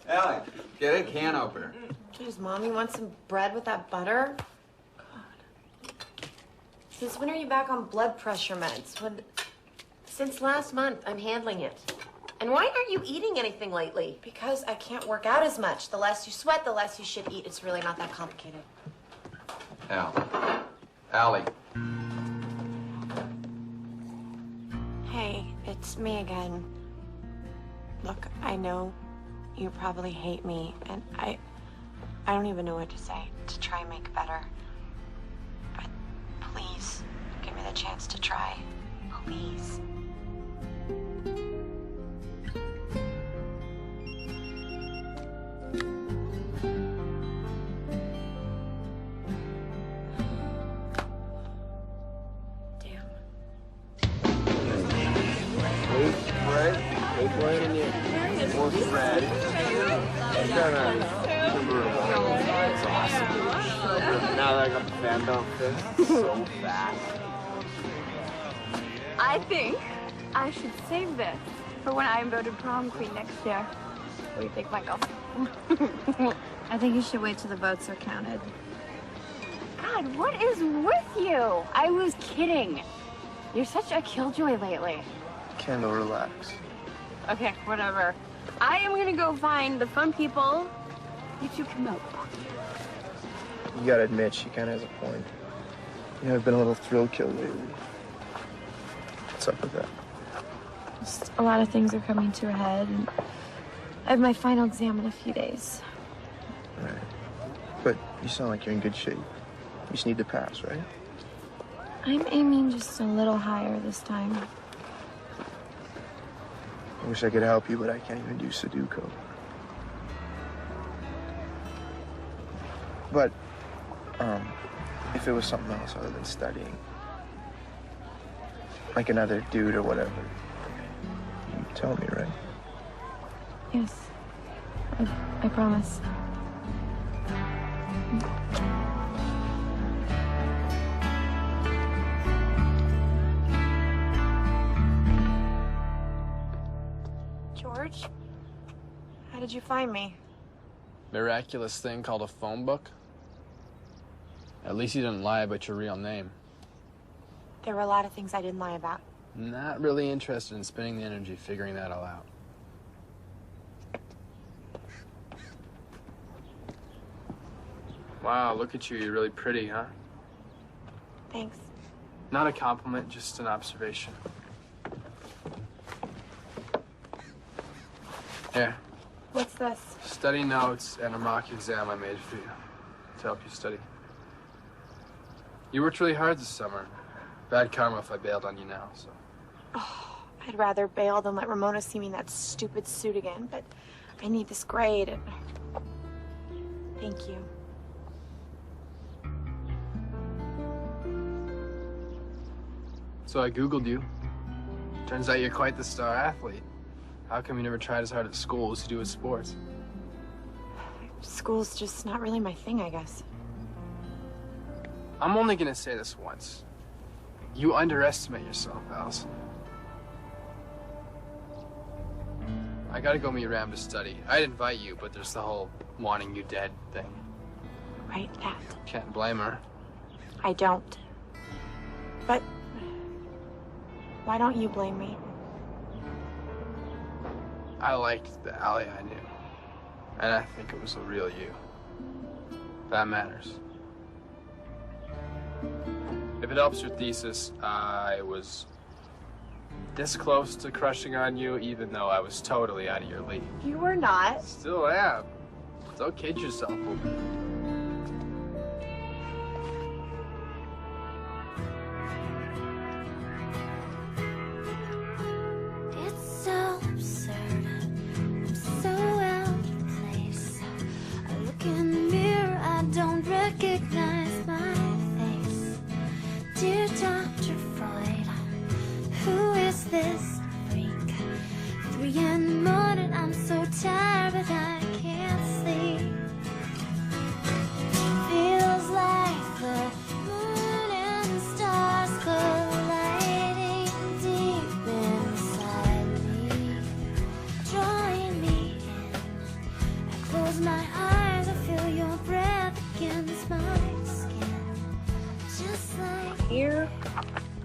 Allie, get a can opener. Jeez, Mom, you want some bread with that butter? God. Since when are you back on blood pressure meds? Since last month, I'm handling it. And why aren't you eating anything lately? Because I can't work out as much. The less you sweat, the less you should eat. It's really not that complicated. Allie. Hey, it's me again. Look, I know you probably hate me, and I don't even know what to say to try and make it better. But please, give me the chance to try. Please. explaining it. More Fred. It's kind of convertible. It's awesome. Now that I got the fan belt fit, so fast. I think I should save this for when I'm voted prom queen next year. What do you think, Michael? I think you should wait till the votes are counted. God, what is with you? I was kidding. You're such a killjoy lately. Kendall, relax. Okay, whatever. I am gonna go find the fun people. You two come out. You gotta admit, she kind of has a point. You know, I've been a little thrill-killed lately. What's up with that? Just a lot of things are coming to a head. And I have my final exam in a few days. Right. But you sound like you're in good shape. You just need to pass, right? I'm aiming just a little higher this time. I wish I could help you, but I can't even do Sudoku. But, if it was something else other than studying, like another dude or whatever, you tell me, right? Yes. I promise. George? How did you find me? Miraculous thing called a phone book? At least you didn't lie about your real name. There were a lot of things I didn't lie about. Not really interested in spending the energy figuring that all out. Wow, look at you. You're really pretty, huh? Thanks. Not a compliment, just an observation. Here. What's this? Study notes and a mock exam I made for you to help you study. You worked really hard this summer. Bad karma if I bailed on you now, so. Oh, I'd rather bail than let Ramona see me in that stupid suit again, but I need this grade. And... Thank you. So I Googled you. Turns out you're quite the star athlete. How come you never tried as hard at school as you do with sports? School's just not really my thing, I guess. I'm only gonna say this once. You underestimate yourself, Allison. I gotta go meet Ram to study. I'd invite you, but there's the whole wanting you dead thing. Right, that. Can't blame her. I don't. But why don't you blame me? I liked the Allie I knew. And I think it was the real you. That matters. If it helps your thesis, I was this close to crushing on you, even though I was totally out of your league. You were not. Still am. Don't kid yourself. It's so absurd. I'm so out of place. I look in the mirror, I don't recognize my face. Dear Dr. Freud, who is this freak? 3 in the morning, I'm so tired, but I can't sleep. Feels like the moon and stars colliding deep inside me, drawing me in. I close my eyes, I feel your breath against my skin, just like Here.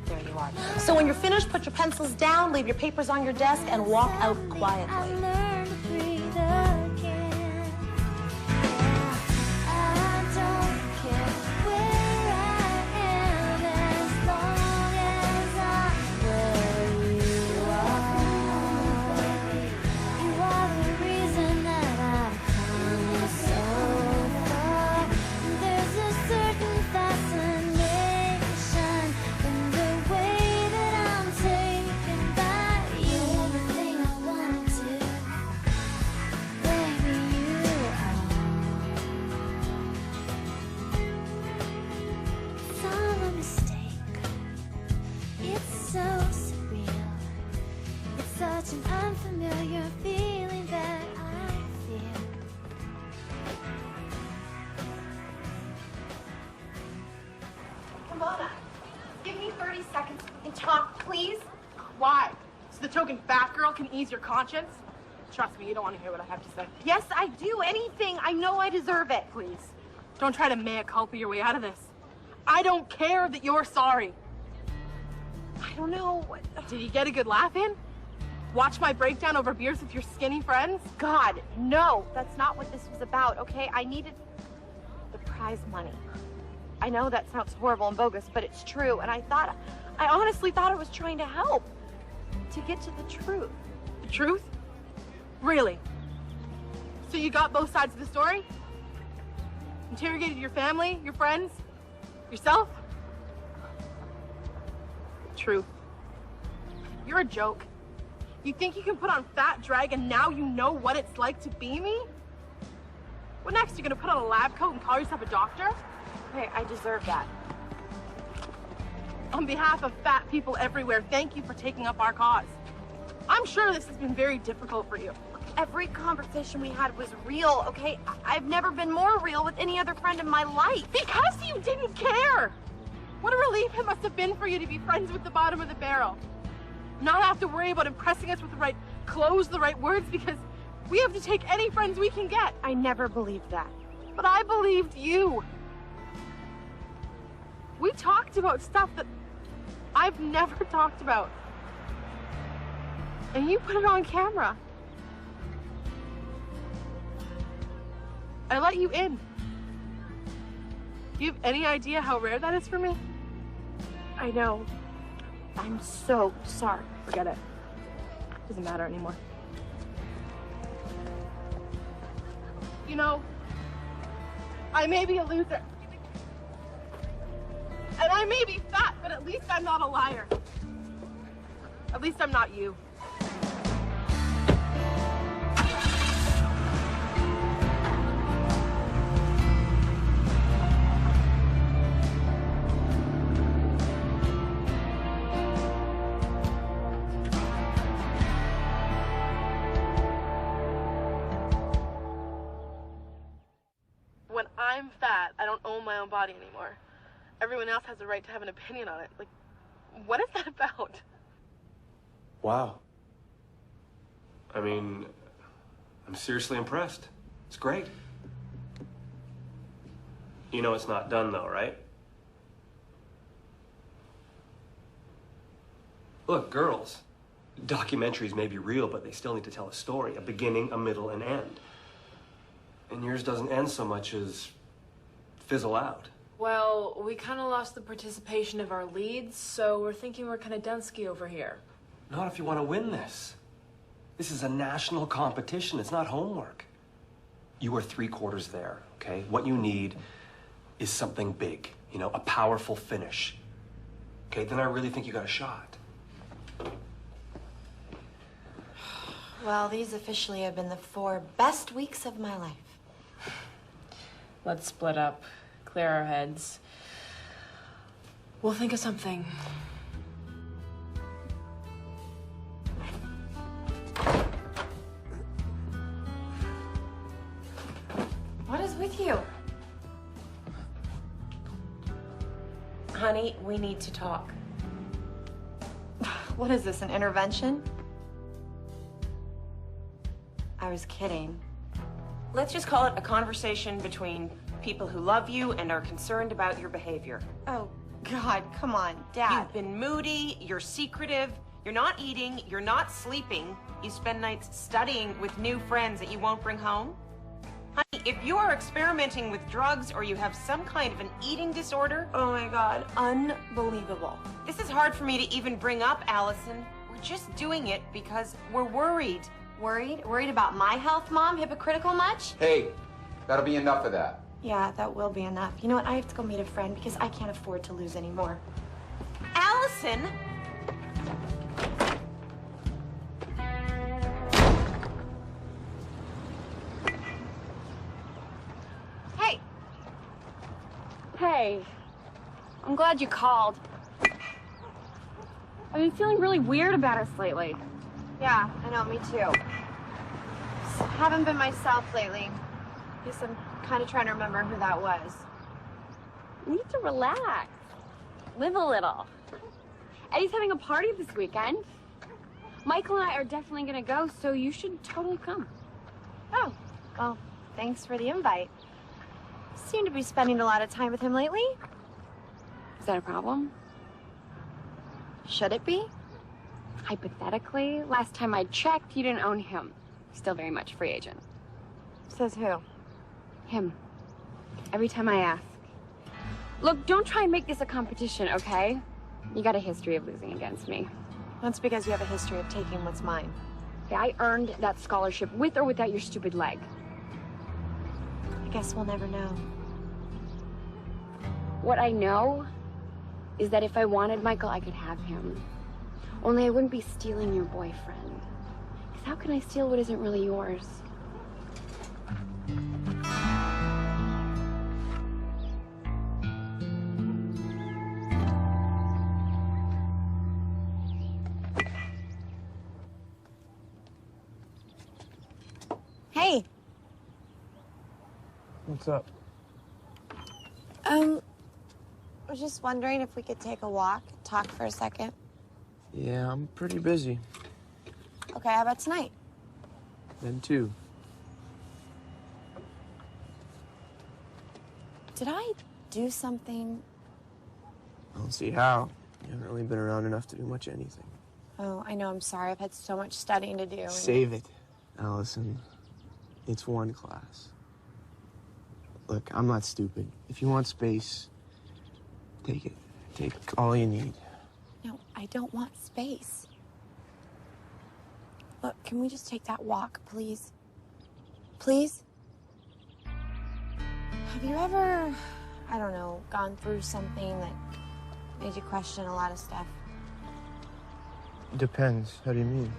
There you are. So when you're finished, put your pencils down, leave your papers on your desk, and walk out quietly. I learn to breathe again. I don't care where I am as long as I'm where you are. You are the reason that I've come so far. There's a certain fascination in the way that I'm taken by you. Everything I wanted to such an unfamiliar feeling that I feel. Come on, give me 30 seconds and talk, please. Why? So the token fat girl can ease your conscience? Trust me, you don't want to hear what I have to say. Yes, I do. Anything. I know I deserve it. Please, don't try to mea culpa your way out of this. I don't care that you're sorry. I don't know. Did you get a good laugh in? Watch my breakdown over beers with your skinny friends? God, no. That's not what this was about, okay? I needed the prize money. I know that sounds horrible and bogus, but it's true. And I honestly thought I was trying to help. To get to the truth. The truth? Really? So you got both sides of the story? Interrogated your family, your friends, yourself? Truth. You're a joke. You think you can put on fat drag and now you know what it's like to be me? What next? You're gonna put on a lab coat and call yourself a doctor? Hey, I deserve that. On behalf of fat people everywhere, thank you for taking up our cause. I'm sure this has been very difficult for you. Every conversation we had was real, okay? I've never been more real with any other friend in my life. Because you didn't care! What a relief it must have been for you to be friends with the bottom of the barrel. Not have to worry about impressing us with the right clothes, the right words, because we have to take any friends we can get. I never believed that. But I believed you. We talked about stuff that I've never talked about. And you put it on camera. I let you in. Do you have any idea how rare that is for me? I know. I'm so sorry. Forget it. Doesn't matter anymore. You know, I may be a loser. And I may be fat, but at least I'm not a liar. At least I'm not you. When I'm fat, I don't own my own body anymore. Everyone else has the right to have an opinion on it. Like, what is that about? Wow. I mean, I'm seriously impressed. It's great. You know it's not done though, right? Look, girls, documentaries may be real, but they still need to tell a story, a beginning, a middle, and end. And yours doesn't end so much as fizzle out. Well, we kind of lost the participation of our leads, so we're thinking we're kind of Dunsky over here. Not if you want to win this. This is a national competition. It's not homework. You are 3/4 there, okay? What you need is something big, you know, a powerful finish. Okay, then I really think you got a shot. Well, these officially have been the 4 best weeks of my life. Let's split up, clear our heads. We'll think of something. What is with you? Honey, we need to talk. What is this, an intervention? I was kidding. Let's just call it a conversation between people who love you and are concerned about your behavior. Oh, God, come on, Dad. You've been moody, you're secretive, you're not eating, you're not sleeping, you spend nights studying with new friends that you won't bring home. Honey, if you are experimenting with drugs or you have some kind of an eating disorder... Oh my God, unbelievable. This is hard for me to even bring up, Allison. We're just doing it because we're worried. Worried? Worried about my health, Mom? Hypocritical much? Hey, that'll be enough of that. Yeah, that will be enough. You know what? I have to go meet a friend because I can't afford to lose anymore. Allison! Hey! Hey, I'm glad you called. I've been feeling really weird about us lately. Yeah, I know, me too. Just haven't been myself lately. Guess I'm kind of trying to remember who that was. You need to relax. Live a little. Eddie's having a party this weekend. Michael and I are definitely gonna go, so you should totally come. Oh, well, thanks for the invite. Seem to be spending a lot of time with him lately. Is that a problem? Should it be? Hypothetically, last time I checked, you didn't own him. Still very much free agent. Says who? Him. Every time I ask. Look, don't try and make this a competition, okay? You got a history of losing against me. That's because you have a history of taking what's mine. Yeah, I earned that scholarship with or without your stupid leg. I guess we'll never know. What I know is that if I wanted Michael, I could have him. Only I wouldn't be stealing your boyfriend. Because how can I steal what isn't really yours? Hey. What's up? I was just wondering if we could take a walk, talk for a second. Yeah, I'm pretty busy. Okay, how about tonight? Then too. Did I do something? I don't see how. You haven't really been around enough to do much anything. Oh, I know, I'm sorry. I've had so much studying to do. Save it, Allison. It's one class. Look, I'm not stupid. If you want space, take it. Take all you need. No, I don't want space. Look, can we just take that walk, please? Please? Have you ever, I don't know, gone through something that made you question a lot of stuff? Depends. How do you mean?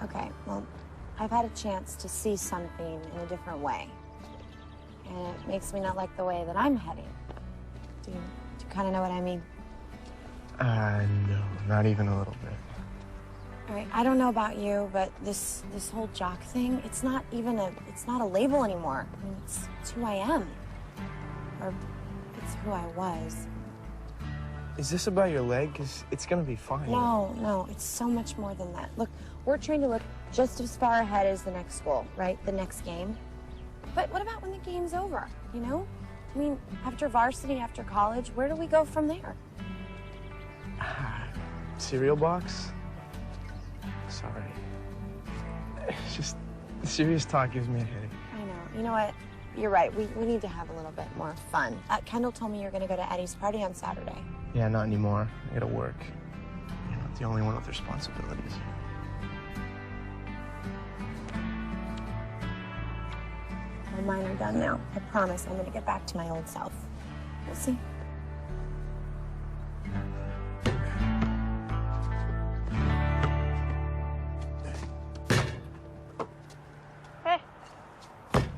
Okay, well, I've had a chance to see something in a different way. And it makes me not like the way that I'm heading. Do you kind of know what I mean? No, not even a little bit. All right, I don't know about you, but this whole jock thing, it's not a label anymore. I mean, it's who I am. Or it's who I was. Is this about your leg? 'Cause it's gonna be fine. No, it's so much more than that. Look, we're trying to look just as far ahead as the next goal, right? The next game. But what about when the game's over, you know? I mean, after varsity, after college, where do we go from there? Cereal box? Sorry. It's just, serious talk gives me a headache. I know. You know what? You're right. We need to have a little bit more fun. Kendall told me you're going to go to Eddie's party on Saturday. Yeah, not anymore. I gotta work. You're not the only one with responsibilities. Well, mine are done now. I promise I'm going to get back to my old self. We'll see. Hey.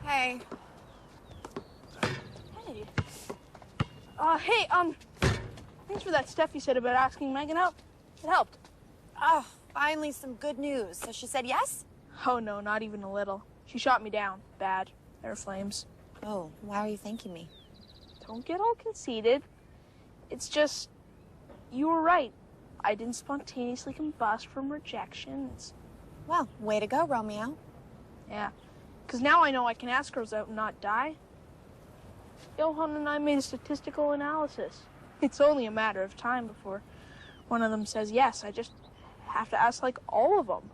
Hey. Hey. Hey, thanks for that stuff you said about asking Megan out. It helped. Oh, finally some good news. So she said yes? Oh, no, not even a little. She shot me down. Bad. There are flames. Oh, why are you thanking me? Don't get all conceited. It's just, you were right. I didn't spontaneously combust from rejection. Well, way to go, Romeo. Yeah, because now I know I can ask girls out and not die. Johan and I made a statistical analysis. It's only a matter of time before one of them says yes. I just have to ask, like, all of them.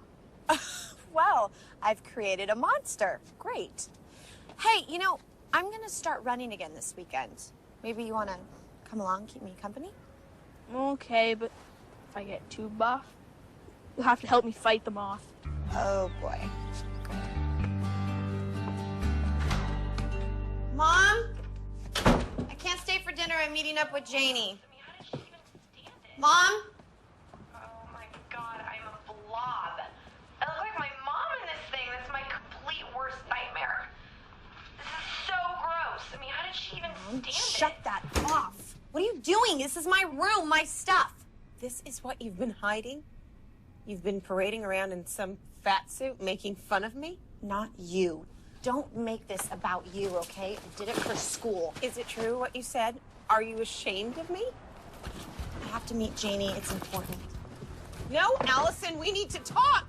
Well, I've created a monster. Great. Hey, you know, I'm going to start running again this weekend. Maybe you want to come along, keep me company? Okay, but if I get too buff, you'll have to help me fight them off. Oh, boy. Mom? I can't stay for dinner. I'm meeting up with Janie. Mom? Oh my God, I'm a blob. I look like my mom in this thing. That's my complete worst nightmare. This is so gross. I mean, how did she even stand it? Shut that off. What are you doing? This is my room, my stuff. This is what you've been hiding? You've been parading around in some fat suit making fun of me? Not you. Don't make this about you, okay? I did it for school. Is it true what you said? Are you ashamed of me? I have to meet Janie. It's important. No, Allison, we need to talk.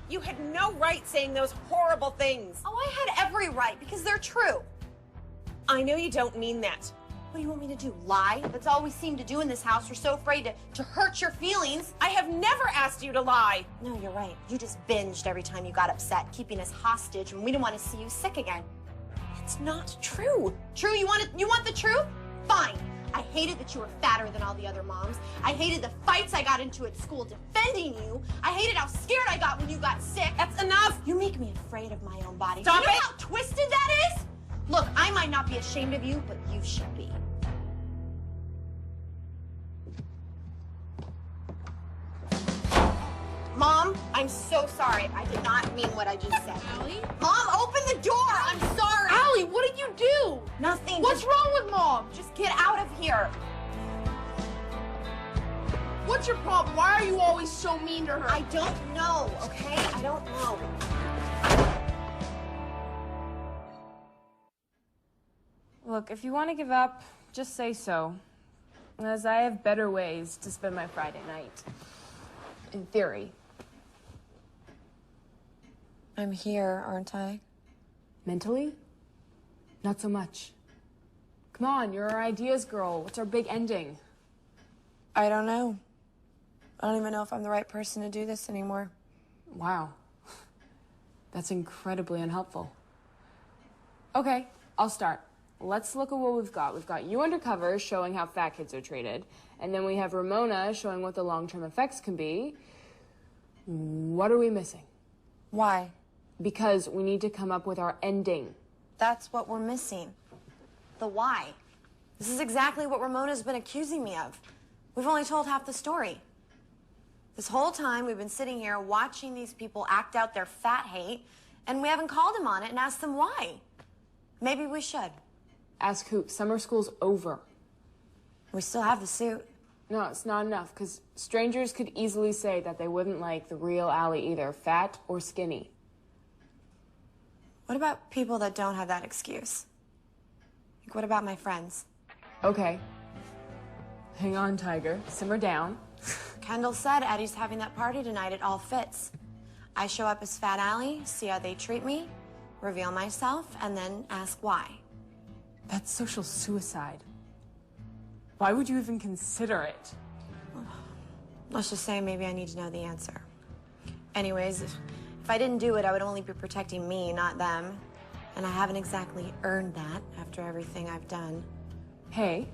You had no right saying those horrible things. Oh, I had every right because they're true. I know you don't mean that. What do you want me to do? Lie? That's all we seem to do in this house. We're so afraid to hurt your feelings. I have never asked you to lie. No, you're right. You just binged every time you got upset, keeping us hostage when we didn't want to see you sick again. It's not true. True? You want the truth? Fine. I hated that you were fatter than all the other moms. I hated the fights I got into at school defending you. I hated how scared I got when you got sick. That's enough. You make me afraid of my own body. Stop Do you know it. how twisted that is? Look, I might not be ashamed of you, but you should be. Mom, I'm so sorry. I did not mean what I just said. Allie? Mom, open the door. I'm sorry. Allie, what did you do? Nothing. What's wrong with Mom? Just get out of here. What's your problem? Why are you always so mean to her? I don't know, okay? I don't know. Look, if you want to give up, just say so. As I have better ways to spend my Friday night. In theory. I'm here, aren't I? Mentally? Not so much. Come on, you're our ideas girl. What's our big ending? I don't know. I don't even know if I'm the right person to do this anymore. Wow. That's incredibly unhelpful. Okay, I'll start. Let's look at what we've got. We've got you undercover showing how fat kids are treated. And then we have Ramona showing what the long-term effects can be. What are we missing? Why? Because we need to come up with our ending. That's what we're missing. The why. This is exactly what Ramona's been accusing me of. We've only told half the story. This whole time we've been sitting here watching these people act out their fat hate, and we haven't called them on it and asked them why. Maybe we should. Ask who? Summer school's over. We still have the suit. No, it's not enough, because strangers could easily say that they wouldn't like the real Allie either, fat or skinny. What about people that don't have that excuse? Like, what about my friends? Okay. Hang on, Tiger. Simmer down. Kendall said Eddie's having that party tonight. It all fits. I show up as Fat Allie, see how they treat me, reveal myself, and then ask why. That's social suicide. Why would you even consider it? Let's just say maybe I need to know the answer. Anyways, if I didn't do it, I would only be protecting me, not them. And I haven't exactly earned that after everything I've done. Hey,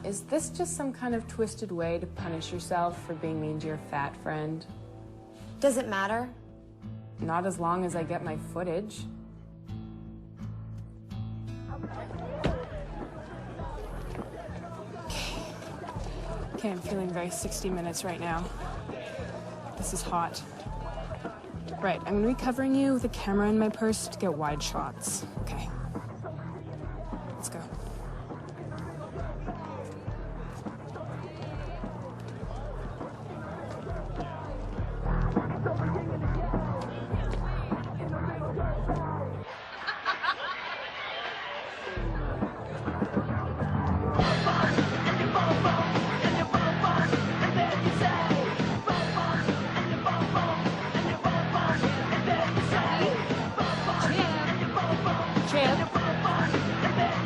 is this just some kind of twisted way to punish yourself for being mean to your fat friend? Does it matter? Not as long as I get my footage. Okay, I'm feeling very 60 Minutes right now. This is hot. Right, I'm gonna be covering you with a camera in my purse to get wide shots. Okay. Let's go.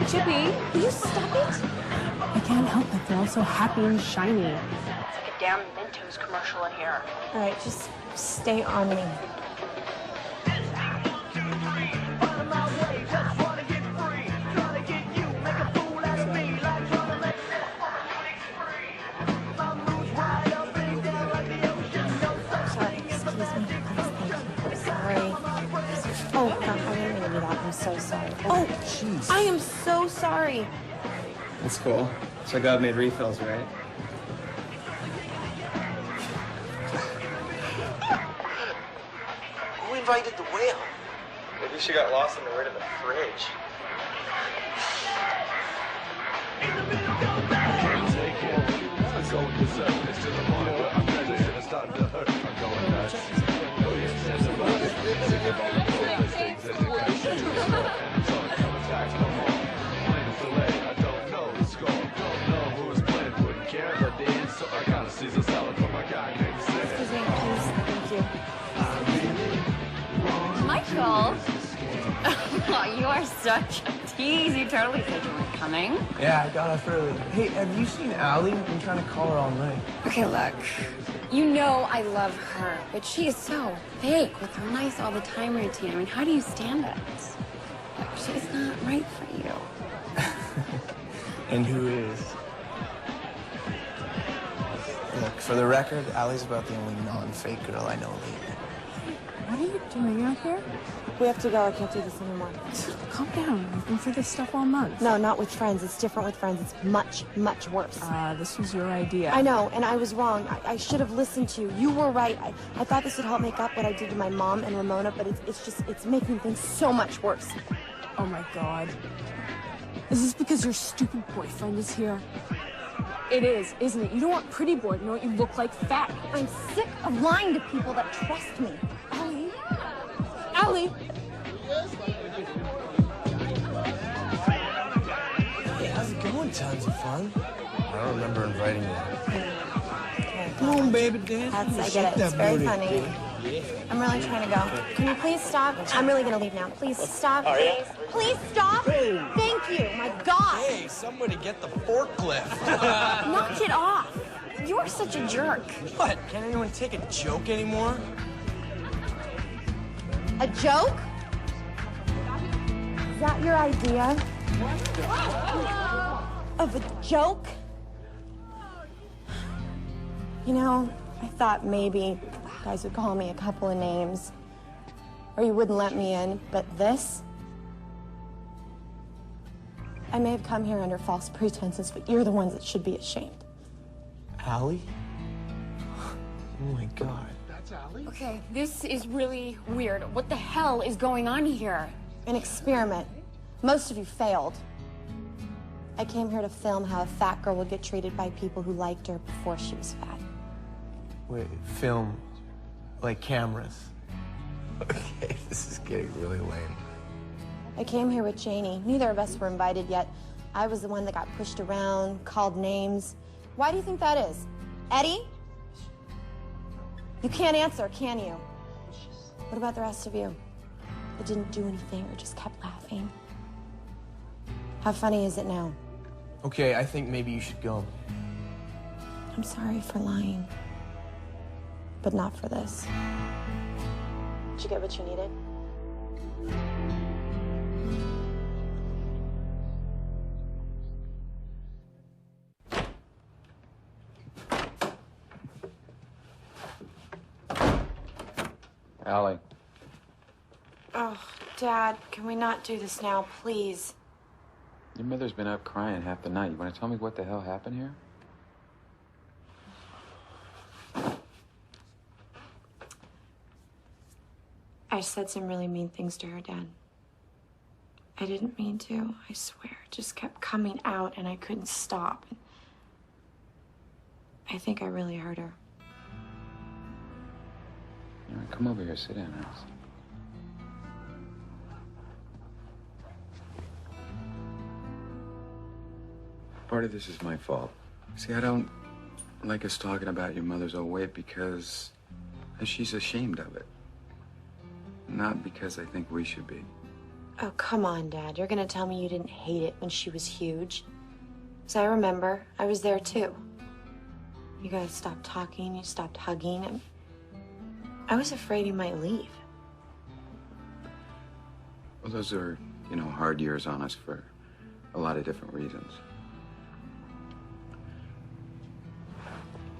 Chippy, will you stop it? I can't help it. They're all so happy and shiny. It's like a damn Mentos commercial in here. All right, just stay on me. I'm so sorry. Oh, jeez. I am so sorry. That's cool. So God made refills, right? Who invited the whale? Maybe she got lost in the lid of the fridge. Let's go with this. so I got a Caesar salad for my guy named Sam. Excuse me, please. Thank you. Michael! Oh, you are such a tease. You totally said you weren't coming. Yeah, I got off early. Hey, have you seen Allie? I've been trying to call her all night. Okay, look. You know I love her, but she is so fake with her nice all the time routine. I mean, how do you stand it? Like, she's not right for you. And who is? Look, for the record, Allie's about the only non-fake girl I know lately. What are you doing out here? We have to go. I can't do this anymore. Calm down. I've been through this stuff all month. No, not with friends. It's different with friends. It's much, much worse. This was your idea. I know, and I was wrong. I should have listened to you. You were right. I thought this would help make up what I did to my mom and Ramona, but it's making things so much worse. Oh my God. Is this because your stupid boyfriend is here? It is, isn't it? You don't want pretty boy. You know what? You look like fat. I'm sick of lying to people that trust me. Allie? Allie? Hey, how's it going? Tons of fun. I don't remember inviting you. Come on, baby, dance. I get it. It's very funny. I'm really trying to go. Can you please stop? I'm really going to leave now. Please stop, please. Please stop. Thank you. My God. Hey, somebody get the forklift. Knock it off. You're such a jerk. What? Can't anyone take a joke anymore? A joke? Is that your idea? Of a joke? You know, I thought maybe you guys would call me a couple of names, or you wouldn't let me in, but this? I may have come here under false pretenses, but you're the ones that should be ashamed. Allie? Oh my God. That's Allie? Okay, this is really weird. What the hell is going on here? An experiment. Most of you failed. I came here to film how a fat girl would get treated by people who liked her before she was fat. Wait, film? Like cameras? Okay, this is getting really lame. I came here with Janie. Neither of us were invited yet. I was the one that got pushed around, called names. Why do you think that is? Eddie? You can't answer, can you? What about the rest of you? That didn't do anything or just kept laughing? How funny is it now? Okay, I think maybe you should go. I'm sorry for lying. But not for this. Did you get what you needed? Allie. Oh, Dad, can we not do this now, please? Your mother's been up crying half the night. You want to tell me what the hell happened here? I said some really mean things to her, Dad. I didn't mean to, I swear. It just kept coming out and I couldn't stop. I think I really hurt her. All right, come over here. Sit down, Alice. Part of this is my fault. See, I don't like us talking about your mother's old weight because she's ashamed of it. Not because I think we should be. Oh, come on, Dad. You're gonna tell me you didn't hate it when she was huge? Because I remember. I was there, too. You guys stopped talking. You stopped hugging. And I was afraid you might leave. Well, those are, hard years on us for a lot of different reasons.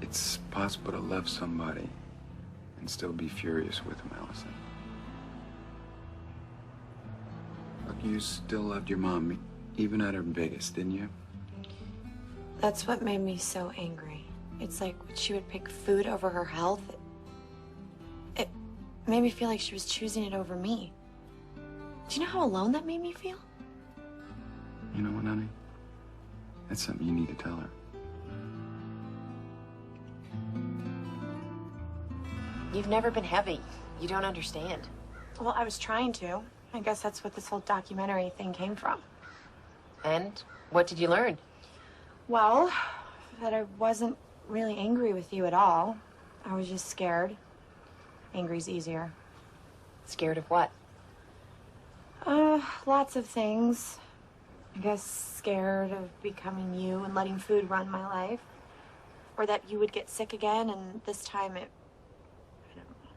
It's possible to love somebody and still be furious with them, Allison. Look, you still loved your mom, even at her biggest, didn't you? That's what made me so angry. It's like when she would pick food over her health. It made me feel like she was choosing it over me. Do you know how alone that made me feel? You know what, honey? That's something you need to tell her. You've never been heavy. You don't understand. Well, I was trying to. I guess that's what this whole documentary thing came from. And what did you learn? Well, that I wasn't really angry with you at all. I was just scared. Angry's easier. Scared of what? Lots of things. I guess scared of becoming you and letting food run my life. Or that you would get sick again, and this time I don't know.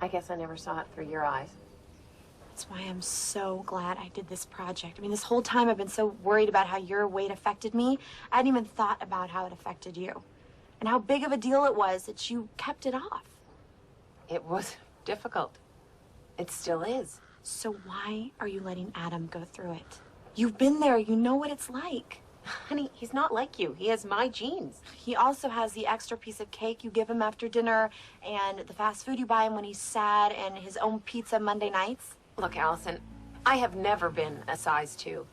I guess I never saw it through your eyes. That's why I'm so glad I did this project. I mean, this whole time I've been so worried about how your weight affected me. I hadn't even thought about how it affected you. And how big of a deal it was that you kept it off. It was difficult. It still is. So why are you letting Adam go through it? You've been there. You know what it's like. Honey, he's not like you. He has my genes. He also has the extra piece of cake you give him after dinner, and the fast food you buy him when he's sad, and his own pizza Monday nights. Look, Allison, I have never been a size 2.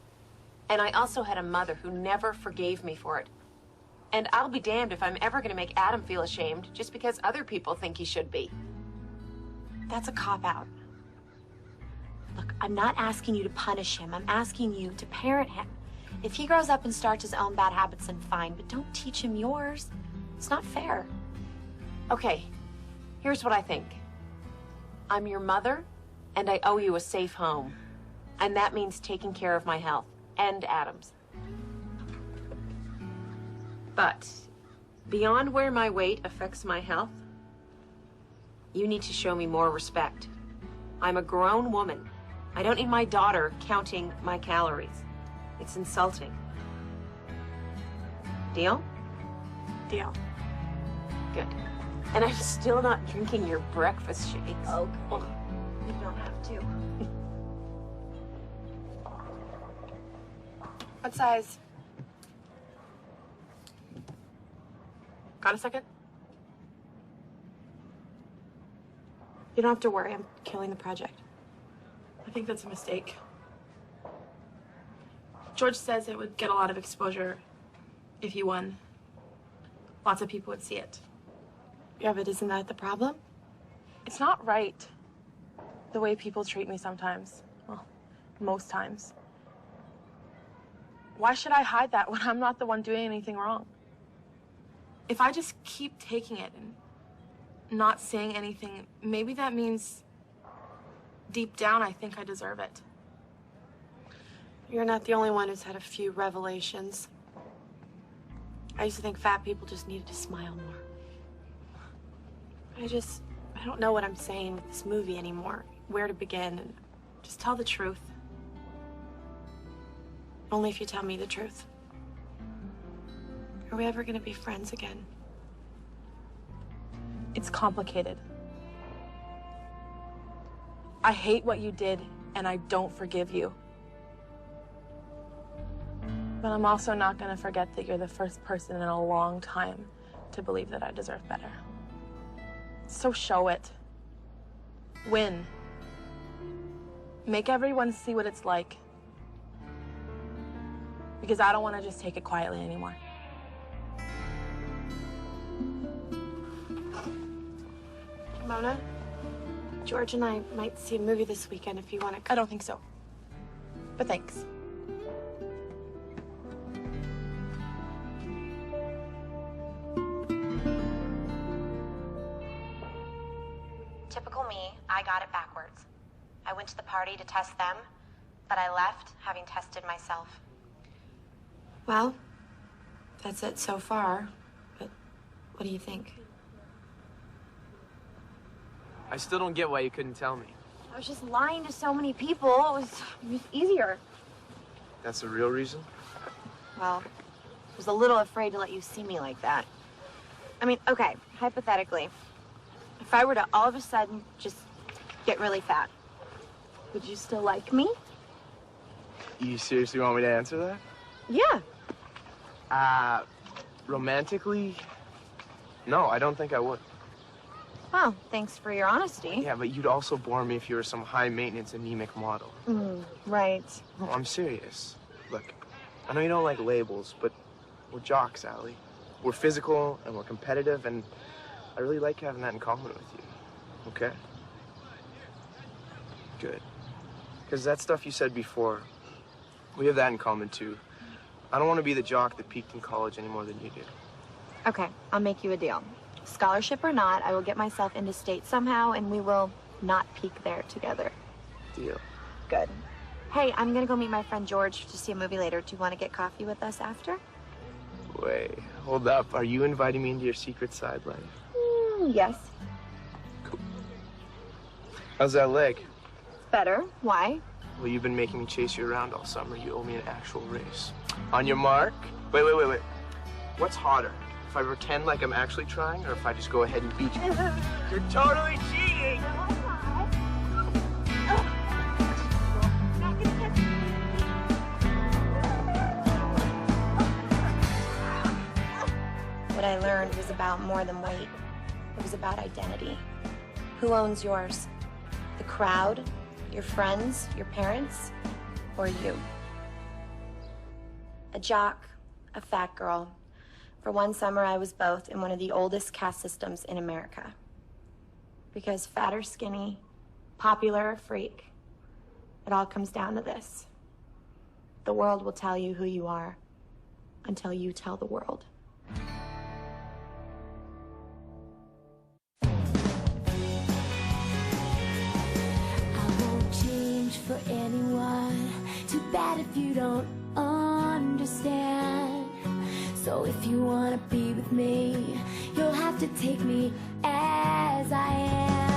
And I also had a mother who never forgave me for it. And I'll be damned if I'm ever going to make Adam feel ashamed just because other people think he should be. That's a cop-out. Look, I'm not asking you to punish him. I'm asking you to parent him. If he grows up and starts his own bad habits, then fine, but don't teach him yours. It's not fair. Okay, here's what I think. I'm your mother, and I owe you a safe home. And that means taking care of my health, and Adam's. But beyond where my weight affects my health, you need to show me more respect. I'm a grown woman. I don't need my daughter counting my calories. It's insulting. Deal? Deal. Good. And I'm still not drinking your breakfast shakes. Okay. You don't have to. What size? Got a second? You don't have to worry. I'm killing the project. I think that's a mistake. George says it would get a lot of exposure if you won. Lots of people would see it. Yeah, but isn't that the problem? It's not right, the way people treat me sometimes. Well, most times. Why should I hide that when I'm not the one doing anything wrong? If I just keep taking it and not saying anything, maybe that means deep down I think I deserve it. You're not the only one who's had a few revelations. I used to think fat people just needed to smile more. I don't know what I'm saying with this movie anymore. Where to begin, and just tell the truth. Only if you tell me the truth. Are we ever gonna be friends again? It's complicated. I hate what you did, and I don't forgive you. But I'm also not gonna forget that you're the first person in a long time to believe that I deserve better. So show it. Win. Make everyone see what it's like. Because I don't want to just take it quietly anymore. Mona, George and I might see a movie this weekend if you want to. I don't think so. But thanks. Typical me, I got it backwards. I went to the party to test them, but I left having tested myself. Well, that's it so far. But what do you think? I still don't get why you couldn't tell me. I was just lying to so many people. It was easier. That's the real reason? Well, I was a little afraid to let you see me like that. I mean, okay, hypothetically, if I were to all of a sudden just get really fat, would you still like me? You seriously want me to answer that? Yeah. Romantically? No, I don't think I would. Well, thanks for your honesty. Yeah, but you'd also bore me if you were some high-maintenance, anemic model. Right. No, I'm serious. Look, I know you don't like labels, but we're jocks, Allie. We're physical and we're competitive, and I really like having that in common with you. Okay? Good. Because that stuff you said before, we have that in common too. I don't want to be the jock that peaked in college any more than you did. Okay, I'll make you a deal. Scholarship or not, I will get myself into state somehow, and we will not peak there together. Deal. Good. Hey, I'm gonna go meet my friend George to see a movie later. Do you want to get coffee with us after? Wait, hold up. Are you inviting me into your secret sideline? Yes. Cool. How's that leg? Better. Why? Well, you've been making me chase you around all summer. You owe me an actual race. On your mark. Wait. What's harder? If I pretend like I'm actually trying, or if I just go ahead and beat you? You're totally cheating! What I learned was about more than weight. It was about identity. Who owns yours? The crowd, your friends, your parents, or you? A jock, a fat girl. For one summer, I was both in one of the oldest caste systems in America. Because fat or skinny, popular or freak, it all comes down to this. The world will tell you who you are until you tell the world. For anyone, too bad if you don't understand. So if you wanna be with me, you'll have to take me as I am.